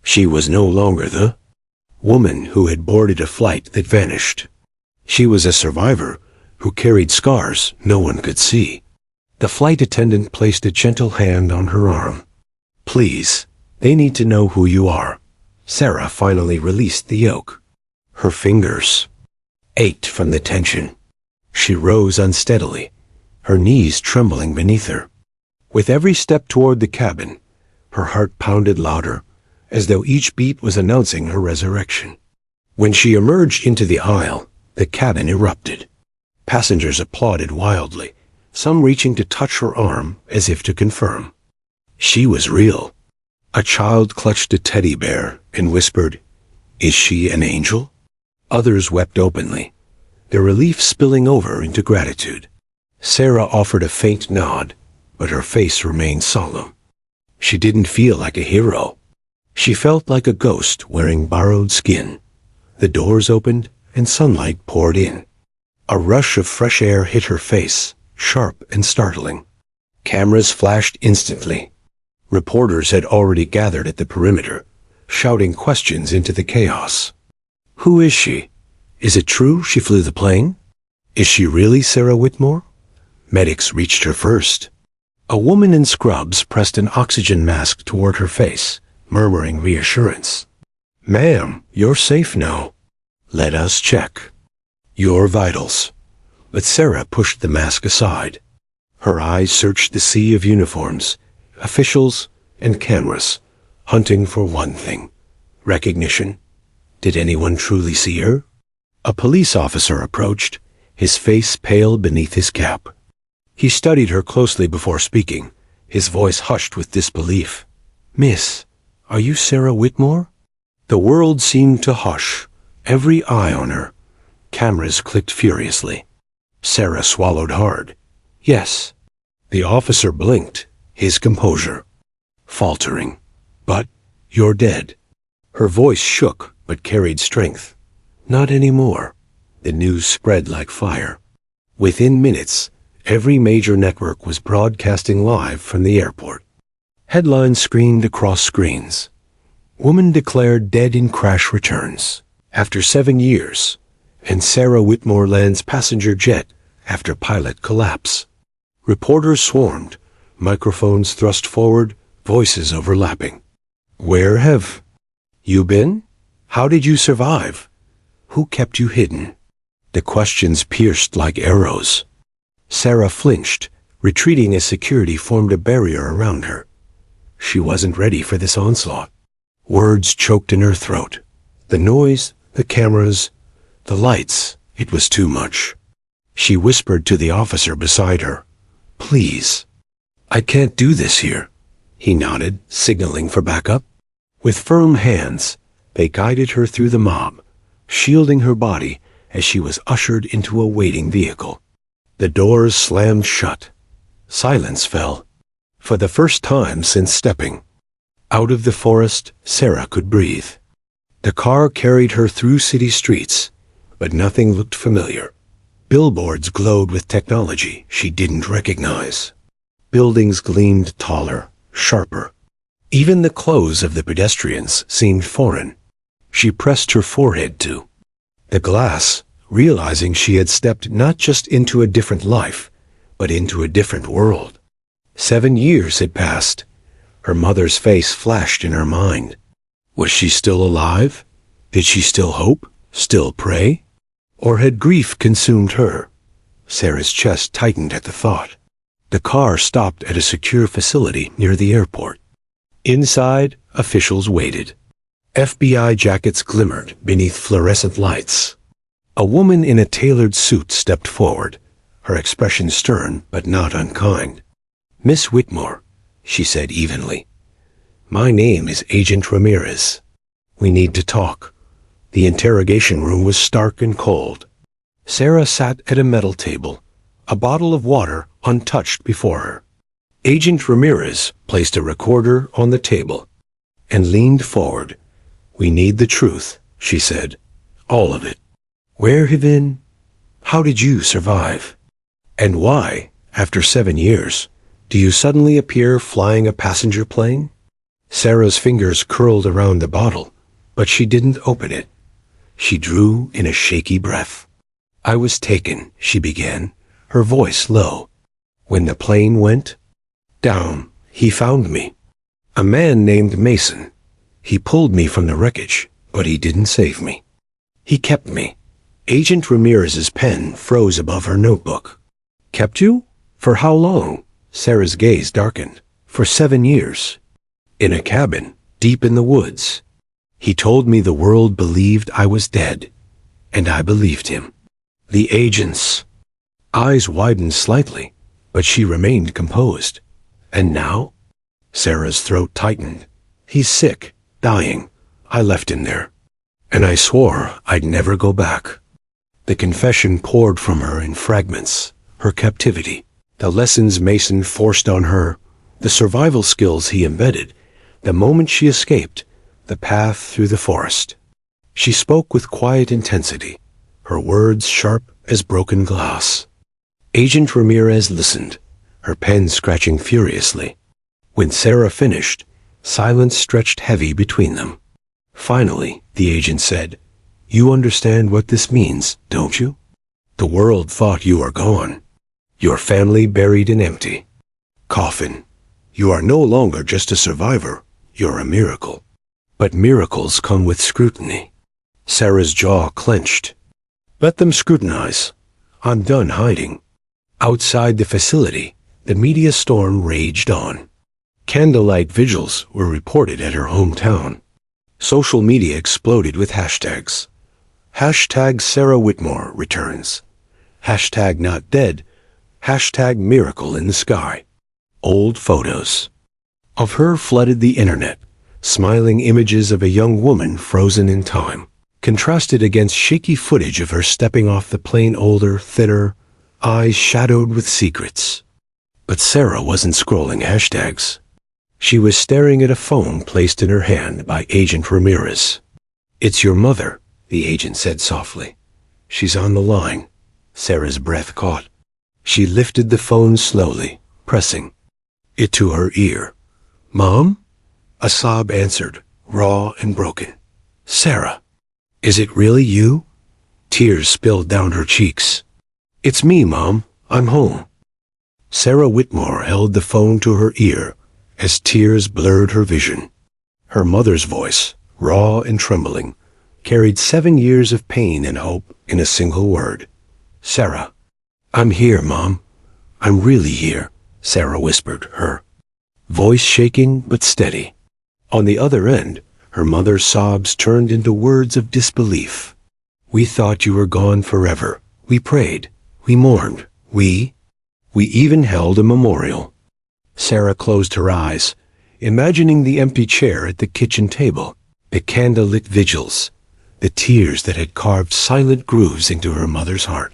She was no longer the woman who had boarded a flight that vanished. She was a survivor who carried scars no one could see. The flight attendant placed a gentle hand on her arm. "Please, they need to know who you are." Sarah finally released the yoke. Her fingers ached from the tension. She rose unsteadily, her knees trembling beneath her. With every step toward the cabin, her heart pounded louder, as though each beat was announcing her resurrection. When she emerged into the aisle, the cabin erupted. Passengers applauded wildly, some reaching to touch her arm as if to confirm she was real. A child clutched a teddy bear and whispered, "Is she an angel?" Others wept openly, their relief spilling over into gratitude. Sarah offered a faint nod, but her face remained solemn. She didn't feel like a hero. She felt like a ghost wearing borrowed skin. The doors opened and sunlight poured in. A rush of fresh air hit her face, sharp and startling. Cameras flashed instantly. Reporters had already gathered at the perimeter, shouting questions into the chaos. Who is she? Is it true she flew the plane? Is she really Sarah Whitmore? Medics reached her first. A woman in scrubs pressed an oxygen mask toward her face, murmuring reassurance. "Ma'am, you're safe now. Let us check your vitals." But Sarah pushed the mask aside. Her eyes searched the sea of uniforms, officials, and cameras, hunting for one thing: recognition. Did anyone truly see her? A police officer approached, his face pale beneath his cap. He studied her closely before speaking, his voice hushed with disbelief. "Miss, are you Sarah Whitmore?" The world seemed to hush, every eye on her. Cameras clicked furiously. Sarah swallowed hard. "Yes." The officer blinked, his composure faltering. "But you're dead." Her voice shook but carried strength. "Not anymore." The news spread like fire. Within minutes, every major network was broadcasting live from the airport. Headlines screamed across screens. Woman declared dead in crash returns after 7 years, and Sarah Whitmore lands passenger jet after pilot collapse. Reporters swarmed, microphones thrust forward, voices overlapping. "Where have you been? How did you survive? Who kept you hidden?" The questions pierced like arrows. Sarah flinched, retreating as security formed a barrier around her. She wasn't ready for this onslaught. Words choked in her throat. The noise, the cameras, the lights, it was too much. She whispered to the officer beside her, "Please, I can't do this here." He nodded, signaling for backup. With firm hands, they guided her through the mob, shielding her body as she was ushered into a waiting vehicle. The doors slammed shut. Silence fell. For the first time since stepping out of the forest, Sarah could breathe. The car carried her through city streets, but nothing looked familiar. Billboards glowed with technology she didn't recognize. Buildings gleamed taller, sharper. Even the clothes of the pedestrians seemed foreign. She pressed her forehead to the glass, realizing she had stepped not just into a different life, but into a different world. 7 years had passed. Her mother's face flashed in her mind. Was she still alive? Did she still hope? Still pray? Or had grief consumed her? Sarah's chest tightened at the thought. The car stopped at a secure facility near the airport. Inside, officials waited. FBI jackets glimmered beneath fluorescent lights. A woman in a tailored suit stepped forward, her expression stern but not unkind. "Miss Whitmore," she said evenly. "My name is Agent Ramirez. We need to talk." The interrogation room was stark and cold. Sarah sat at a metal table, a bottle of water untouched before her. Agent Ramirez placed a recorder on the table and leaned forward. "We need the truth," she said. "All of it. Where have you been? How did you survive? And why, after 7 years, do you suddenly appear flying a passenger plane?" Sarah's fingers curled around the bottle, but she didn't open it. She drew in a shaky breath. "I was taken," she began, her voice low. "When the plane went down, he found me. A man named Mason. He pulled me from the wreckage, but he didn't save me. He kept me." Agent Ramirez's pen froze above her notebook. "Kept you? For how long?" Sarah's gaze darkened. "For 7 years. In a cabin, deep in the woods. He told me the world believed I was dead, and I believed him." The agent's eyes widened slightly, but she remained composed. "And now?" Sarah's throat tightened. "He's sick, dying. I left him there. And I swore I'd never go back." The confession poured from her in fragments. Her captivity, the lessons Mason forced on her, the survival skills he embedded, the moment she escaped, the path through the forest. She spoke with quiet intensity, her words sharp as broken glass. Agent Ramirez listened, her pen scratching furiously. When Sarah finished, silence stretched heavy between them. Finally, the agent said, "You understand what this means, don't you? The world thought you are gone. Your family buried and empty. Coffin. You are no longer just a survivor, you're a miracle. But miracles come with scrutiny." Sarah's jaw clenched. "Let them scrutinize. I'm done hiding." Outside the facility, the media storm raged on. Candlelight vigils were reported at her hometown. Social media exploded with hashtags. Hashtag Sarah Whitmore returns. Hashtag not dead. Hashtag miracle in the sky. Old photos of her flooded the internet, smiling images of a young woman frozen in time, contrasted against shaky footage of her stepping off the plane, older, thinner, eyes shadowed with secrets. But Sarah wasn't scrolling hashtags. She was staring at a phone placed in her hand by Agent Ramirez. "It's your mother," the agent said softly. "She's on the line." Sarah's breath caught. She lifted the phone slowly, pressing it to her ear. "Mom?" A sob answered, raw and broken. "Sarah, is it really you?" Tears spilled down her cheeks. "It's me, Mom. I'm home." Sarah Whitmore held the phone to her ear as tears blurred her vision. Her mother's voice, raw and trembling, carried 7 years of pain and hope in a single word. "Sarah." "I'm here, Mom. I'm really here," Sarah whispered, her voice shaking but steady. On the other end, her mother's sobs turned into words of disbelief. "We thought you were gone forever. We prayed. We mourned. We even held a memorial." Sarah closed her eyes, imagining the empty chair at the kitchen table, the candlelit vigils, the tears that had carved silent grooves into her mother's heart.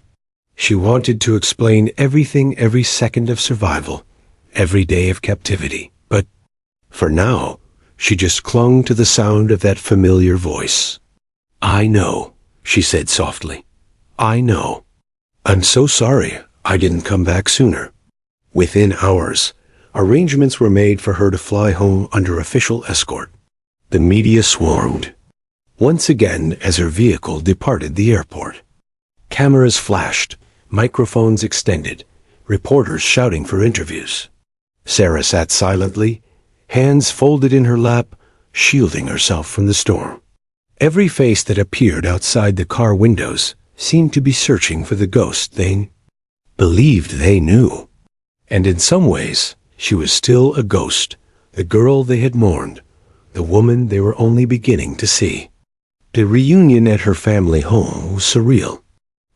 She wanted to explain everything, every second of survival, every day of captivity, but for now, she just clung to the sound of that familiar voice. "I know," she said softly. "I know. I'm so sorry I didn't come back sooner." Within hours, arrangements were made for her to fly home under official escort. The media swarmed once again as her vehicle departed the airport. Cameras flashed, microphones extended, reporters shouting for interviews. Sarah sat silently, hands folded in her lap, shielding herself from the storm. Every face that appeared outside the car windows seemed to be searching for the ghost they believed they knew. And in some ways, she was still a ghost, the girl they had mourned, the woman they were only beginning to see. The reunion at her family home was surreal.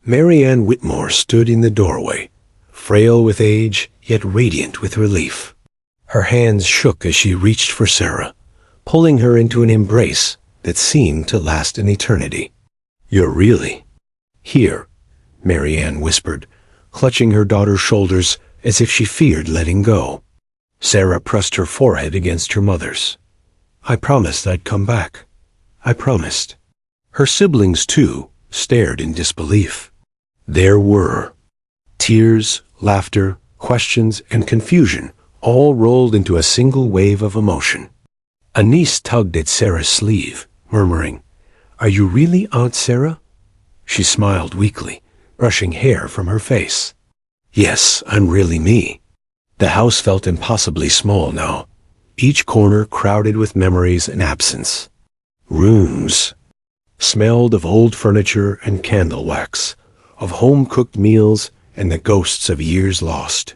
Mary Ann Whitmore stood in the doorway, frail with age, yet radiant with relief. Her hands shook as she reached for Sarah, pulling her into an embrace that seemed to last an eternity. "You're really here," Mary Ann whispered, clutching her daughter's shoulders as if she feared letting go. Sarah pressed her forehead against her mother's. "I promised I'd come back. I promised." Her siblings, too, stared in disbelief. There were tears, laughter, questions, and confusion, all rolled into a single wave of emotion. A niece tugged at Sarah's sleeve, murmuring, "Are you really Aunt Sarah?" She smiled weakly, brushing hair from her face. "Yes, I'm really me." The house felt impossibly small now, each corner crowded with memories and absence. Rooms smelled of old furniture and candle wax, of home-cooked meals and the ghosts of years lost.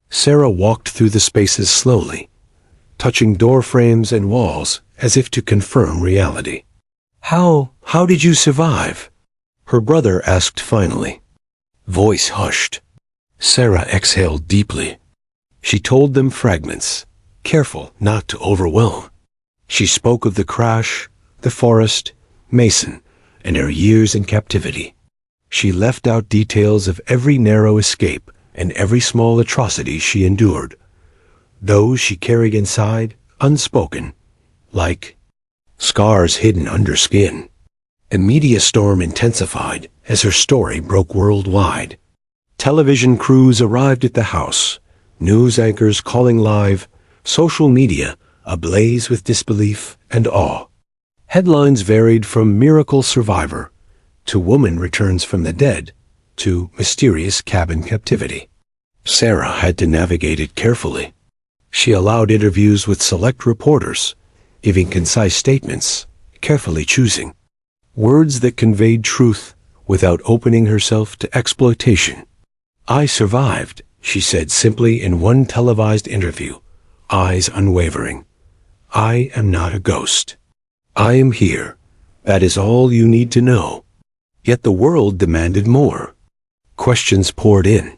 Sarah walked through the spaces slowly, touching door frames and walls as if to confirm reality. How did you survive?" her brother asked finally. Voice hushed. Sarah exhaled deeply. She told them fragments, careful not to overwhelm. She spoke of the crash, the forest, Mason, and her years in captivity. She left out details of every narrow escape and every small atrocity she endured. Those she carried inside, unspoken, like scars hidden under skin. A media storm intensified as her story broke worldwide. Television crews arrived at the house, news anchors calling live, social media ablaze with disbelief and awe. Headlines varied from "Miracle Survivor" to "Woman Returns from the Dead" to "Mysterious Cabin Captivity." Sarah had to navigate it carefully. She allowed interviews with select reporters, giving concise statements, carefully choosing words that conveyed truth without opening herself to exploitation. "I survived," she said simply in one televised interview, eyes unwavering. "I am not a ghost. I am here. That is all you need to know." Yet the world demanded more. Questions poured in.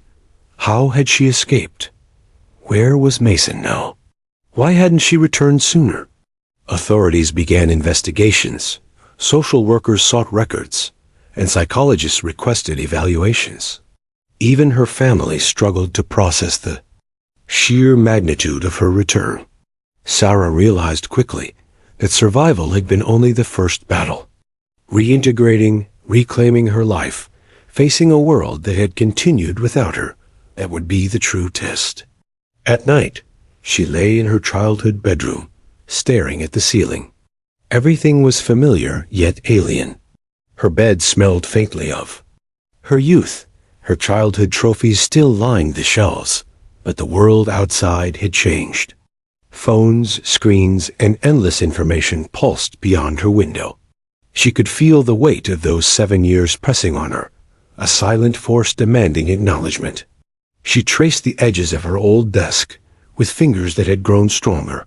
How had she escaped? Where was Mason now? Why hadn't she returned sooner? Authorities began investigations. Social workers sought records, and psychologists requested evaluations. Even her family struggled to process the sheer magnitude of her return. Sarah realized quickly that survival had been only the first battle. Reintegrating, reclaiming her life, facing a world that had continued without her, that would be the true test. At night, she lay in her childhood bedroom, staring at the ceiling. Everything was familiar yet alien. Her bed smelled faintly of her youth. Her childhood trophies still lined the shelves, but the world outside had changed. Phones, screens, and endless information pulsed beyond her window. She could feel the weight of those 7 years pressing on her, a silent force demanding acknowledgement. She traced the edges of her old desk with fingers that had grown stronger,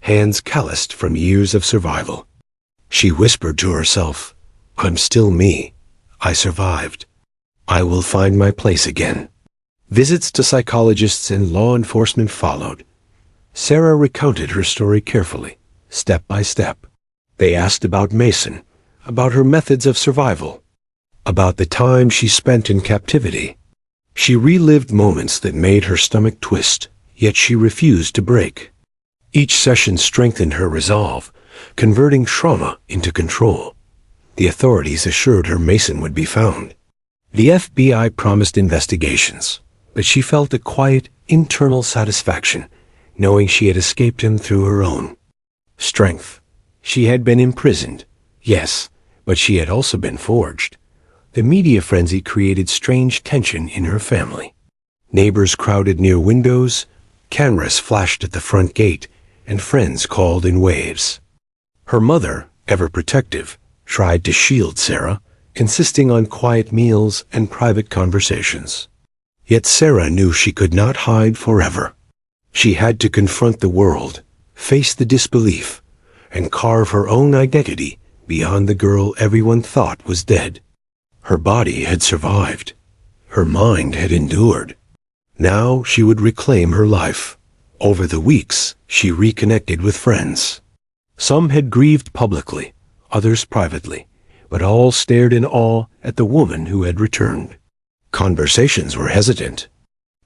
hands calloused from years of survival. She whispered to herself, "I'm still me. I survived. I will find my place again." Visits to psychologists and law enforcement followed. Sarah recounted her story carefully, step by step. They asked about Mason, about her methods of survival, about the time she spent in captivity. She relived moments that made her stomach twist, yet she refused to break. Each session strengthened her resolve, converting trauma into control. The authorities assured her Mason would be found. The FBI promised investigations, but she felt a quiet, internal satisfaction, knowing she had escaped him through her own strength. She had been imprisoned, yes, but she had also been forged. The media frenzy created strange tension in her family. Neighbors crowded near windows, cameras flashed at the front gate, and friends called in waves. Her mother, ever protective, tried to shield Sarah, insisting on quiet meals and private conversations. Yet Sarah knew she could not hide forever. She had to confront the world, face the disbelief, and carve her own identity beyond the girl everyone thought was dead. Her body had survived. Her mind had endured. Now she would reclaim her life. Over the weeks, she reconnected with friends. Some had grieved publicly, others privately, but all stared in awe at the woman who had returned. Conversations were hesitant.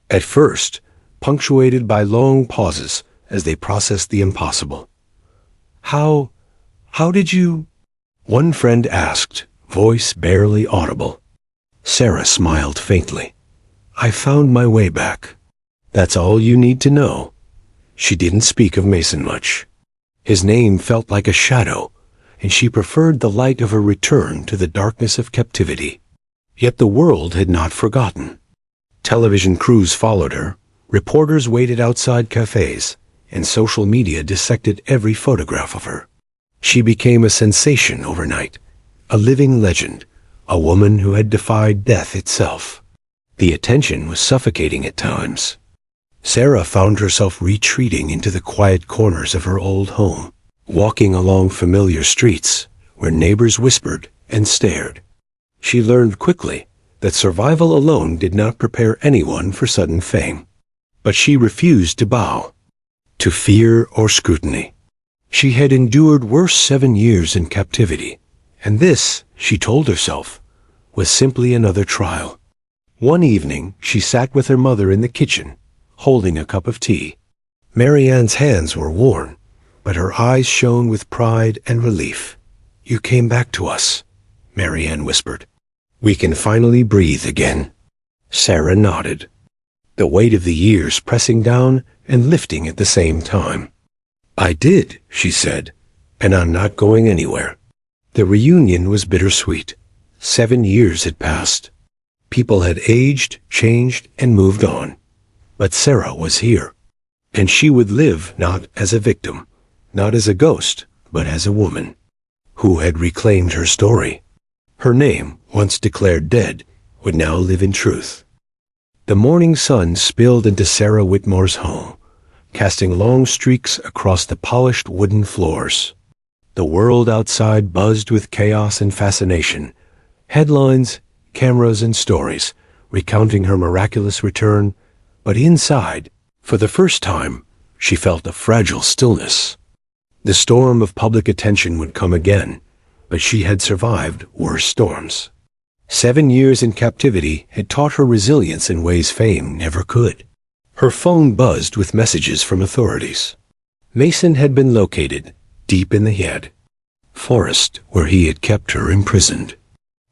At first, punctuated by long pauses as they processed the impossible. How did you? One friend asked, voice barely audible. Sarah smiled faintly. I found my way back. That's all you need to know. She didn't speak of Mason much. His name felt like a shadow, and she preferred the light of a return to the darkness of captivity. Yet the world had not forgotten. Television crews followed her, reporters waited outside cafes, and social media dissected every photograph of her. She became a sensation overnight, a living legend, a woman who had defied death itself. The attention was suffocating at times. Sarah found herself retreating into the quiet corners of her old home, walking along familiar streets where neighbors whispered and stared. She learned quickly that survival alone did not prepare anyone for sudden fame. But she refused to bow to fear or scrutiny. She had endured worse 7 years in captivity, and this, she told herself, was simply another trial. One evening, she sat with her mother in the kitchen, holding a cup of tea. Marianne's hands were worn, but her eyes shone with pride and relief. You came back to us, Marianne whispered. We can finally breathe again. Sarah nodded, the weight of the years pressing down and lifting at the same time. I did, she said, and I'm not going anywhere. The reunion was bittersweet. 7 years had passed. People had aged, changed, and moved on. But Sarah was here, and she would live not as a victim, not as a ghost, but as a woman who had reclaimed her story. Her name, once declared dead, would now live in truth. The morning sun spilled into Sarah Whitmore's home, casting long streaks across the polished wooden floors. The world outside buzzed with chaos and fascination. Headlines, cameras, and stories recounting her miraculous return, but inside, for the first time, she felt a fragile stillness. The storm of public attention would come again, but she had survived worse storms. 7 years in captivity had taught her resilience in ways fame never could. Her phone buzzed with messages from authorities. Mason had been located deep in the Head forest where he had kept her imprisoned.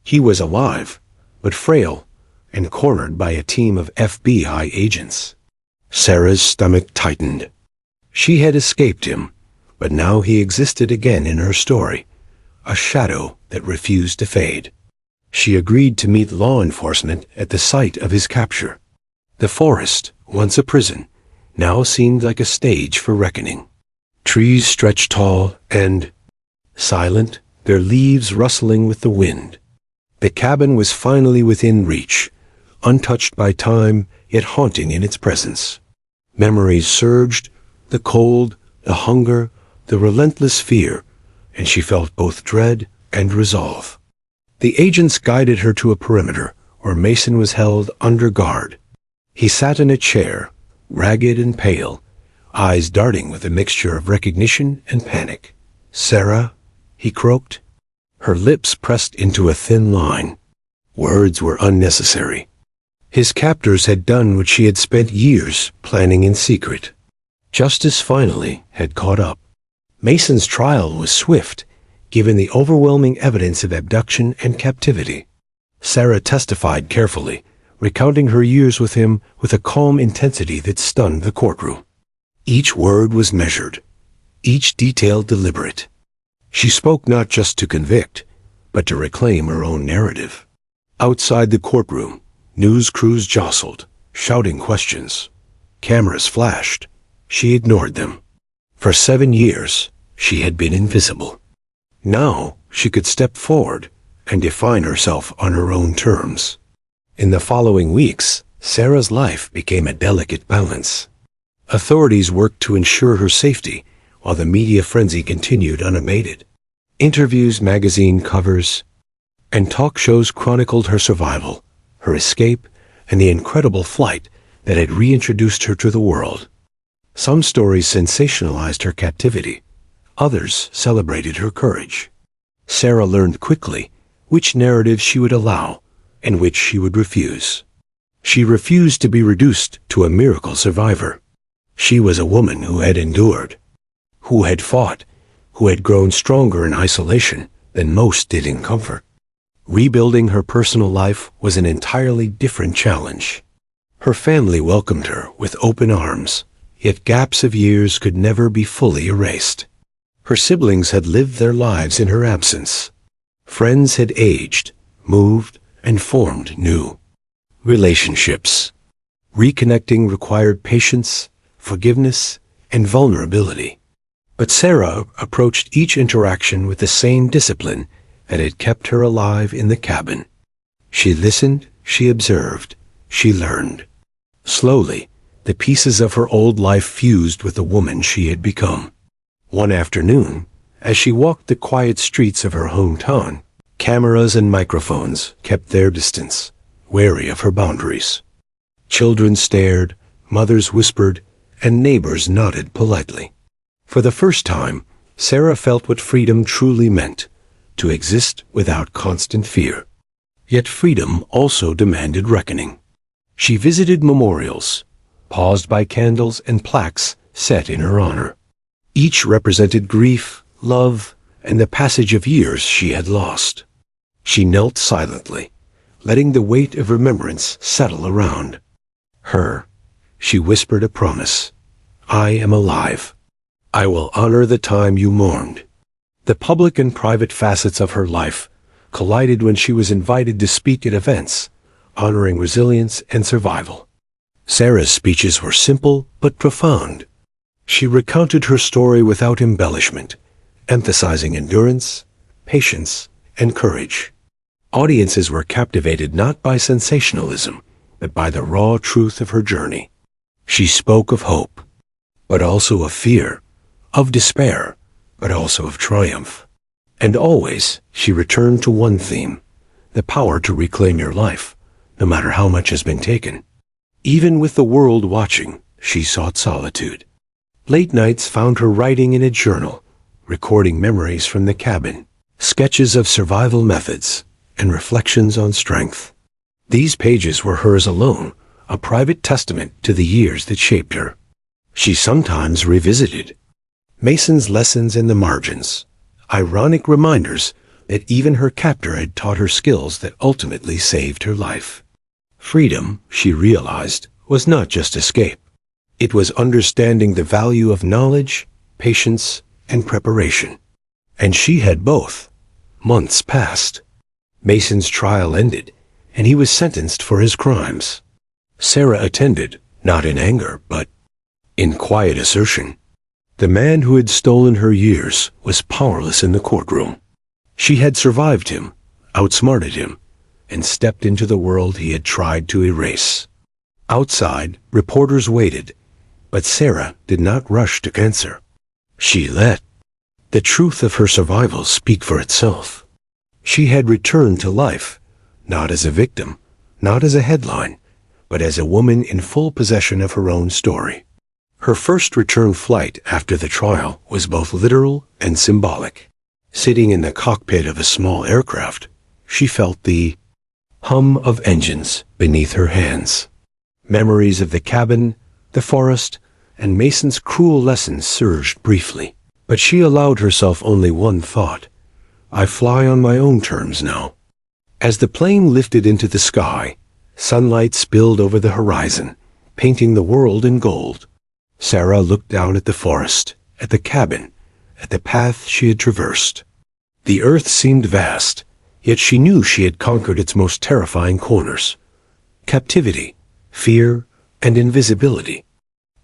He was alive, but frail, and cornered by a team of FBI agents. Sarah's stomach tightened. She had escaped him, but now he existed again in her story, a shadow that refused to fade. She agreed to meet law enforcement at the site of his capture. The forest, once a prison, now seemed like a stage for reckoning. Trees stretched tall and silent, their leaves rustling with the wind. The cabin was finally within reach, untouched by time, yet haunting in its presence. Memories surged, the cold, the hunger, the relentless fear, and she felt both dread and resolve. The agents guided her to a perimeter where Mason was held under guard. He sat in a chair, ragged and pale, eyes darting with a mixture of recognition and panic. "Sarah," he croaked. Her lips pressed into a thin line. Words were unnecessary. His captors had done what she had spent years planning in secret. Justice finally had caught up. Mason's trial was swift, given the overwhelming evidence of abduction and captivity. Sarah testified carefully, recounting her years with him with a calm intensity that stunned the courtroom. Each word was measured, each detail deliberate. She spoke not just to convict, but to reclaim her own narrative. Outside the courtroom, news crews jostled, shouting questions. Cameras flashed. She ignored them. For 7 years, she had been invisible. Now, she could step forward and define herself on her own terms. In the following weeks, Sarah's life became a delicate balance. Authorities worked to ensure her safety, while the media frenzy continued unabated. Interviews, magazine covers, and talk shows chronicled her survival, her escape, and the incredible flight that had reintroduced her to the world. Some stories sensationalized her captivity. Others celebrated her courage. Sarah learned quickly which narratives she would allow and which she would refuse. She refused to be reduced to a miracle survivor. She was a woman who had endured, who had fought, who had grown stronger in isolation than most did in comfort. Rebuilding her personal life was an entirely different challenge. Her family welcomed her with open arms, yet gaps of years could never be fully erased. Her siblings had lived their lives in her absence. Friends had aged, moved, and formed new relationships. Reconnecting required patience, forgiveness, and vulnerability. But Sarah approached each interaction with the same discipline that had kept her alive in the cabin. She listened, she observed, she learned. Slowly, the pieces of her old life fused with the woman she had become. One afternoon, as she walked the quiet streets of her hometown, cameras and microphones kept their distance, wary of her boundaries. Children stared, mothers whispered, and neighbors nodded politely. For the first time, Sarah felt what freedom truly meant, to exist without constant fear. Yet freedom also demanded reckoning. She visited memorials, paused by candles and plaques set in her honor. Each represented grief, love, and the passage of years she had lost. She knelt silently, letting the weight of remembrance settle around her. She whispered a promise. I am alive. I will honor the time you mourned. The public and private facets of her life collided when she was invited to speak at events, honoring resilience and survival. Sarah's speeches were simple but profound. She recounted her story without embellishment, emphasizing endurance, patience, and courage. Audiences were captivated not by sensationalism, but by the raw truth of her journey. She spoke of hope, but also of fear, of despair, but also of triumph. And always she returned to one theme, the power to reclaim your life, no matter how much has been taken. Even with the world watching, she sought solitude. Late nights found her writing in a journal, recording memories from the cabin, sketches of survival methods, and reflections on strength. These pages were hers alone, a private testament to the years that shaped her. She sometimes revisited Mason's lessons in the margins, ironic reminders that even her captor had taught her skills that ultimately saved her life. Freedom, she realized, was not just escape. It was understanding the value of knowledge, patience, and preparation. And she had both. Months passed. Mason's trial ended, and he was sentenced for his crimes. Sarah attended, not in anger, but in quiet assertion. The man who had stolen her years was powerless in the courtroom. She had survived him, outsmarted him, and stepped into the world he had tried to erase. Outside, reporters waited, but Sarah did not rush to answer. She let the truth of her survival speak for itself. She had returned to life, not as a victim, not as a headline, but as a woman in full possession of her own story. Her first return flight after the trial was both literal and symbolic. Sitting in the cockpit of a small aircraft, she felt the hum of engines beneath her hands. Memories of the cabin, the forest, and Mason's cruel lessons surged briefly, but she allowed herself only one thought. I fly on my own terms now. As the plane lifted into the sky, sunlight spilled over the horizon, painting the world in gold. Sarah looked down at the forest, at the cabin, at the path she had traversed. The earth seemed vast, yet she knew she had conquered its most terrifying corners. Captivity, fear, and invisibility.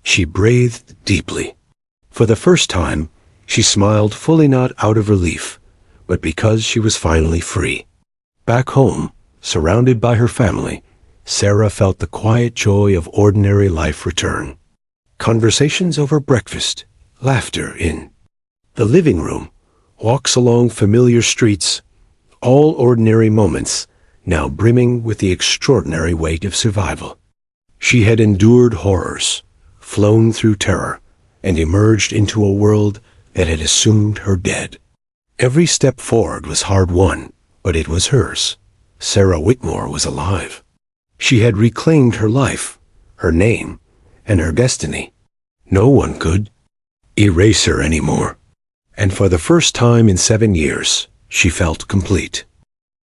She breathed deeply. For the first time, she smiled fully, not out of relief, but because she was finally free. Back home, surrounded by her family, Sarah felt the quiet joy of ordinary life return. Conversations over breakfast, laughter in the living room, walks along familiar streets, all ordinary moments, now brimming with the extraordinary weight of survival. She had endured horrors, flown through terror, and emerged into a world that had assumed her dead. Every step forward was hard won, but it was hers. Sarah Whitmore was alive. She had reclaimed her life, her name, and her destiny. No one could erase her anymore. And for the first time in 7 years, she felt complete.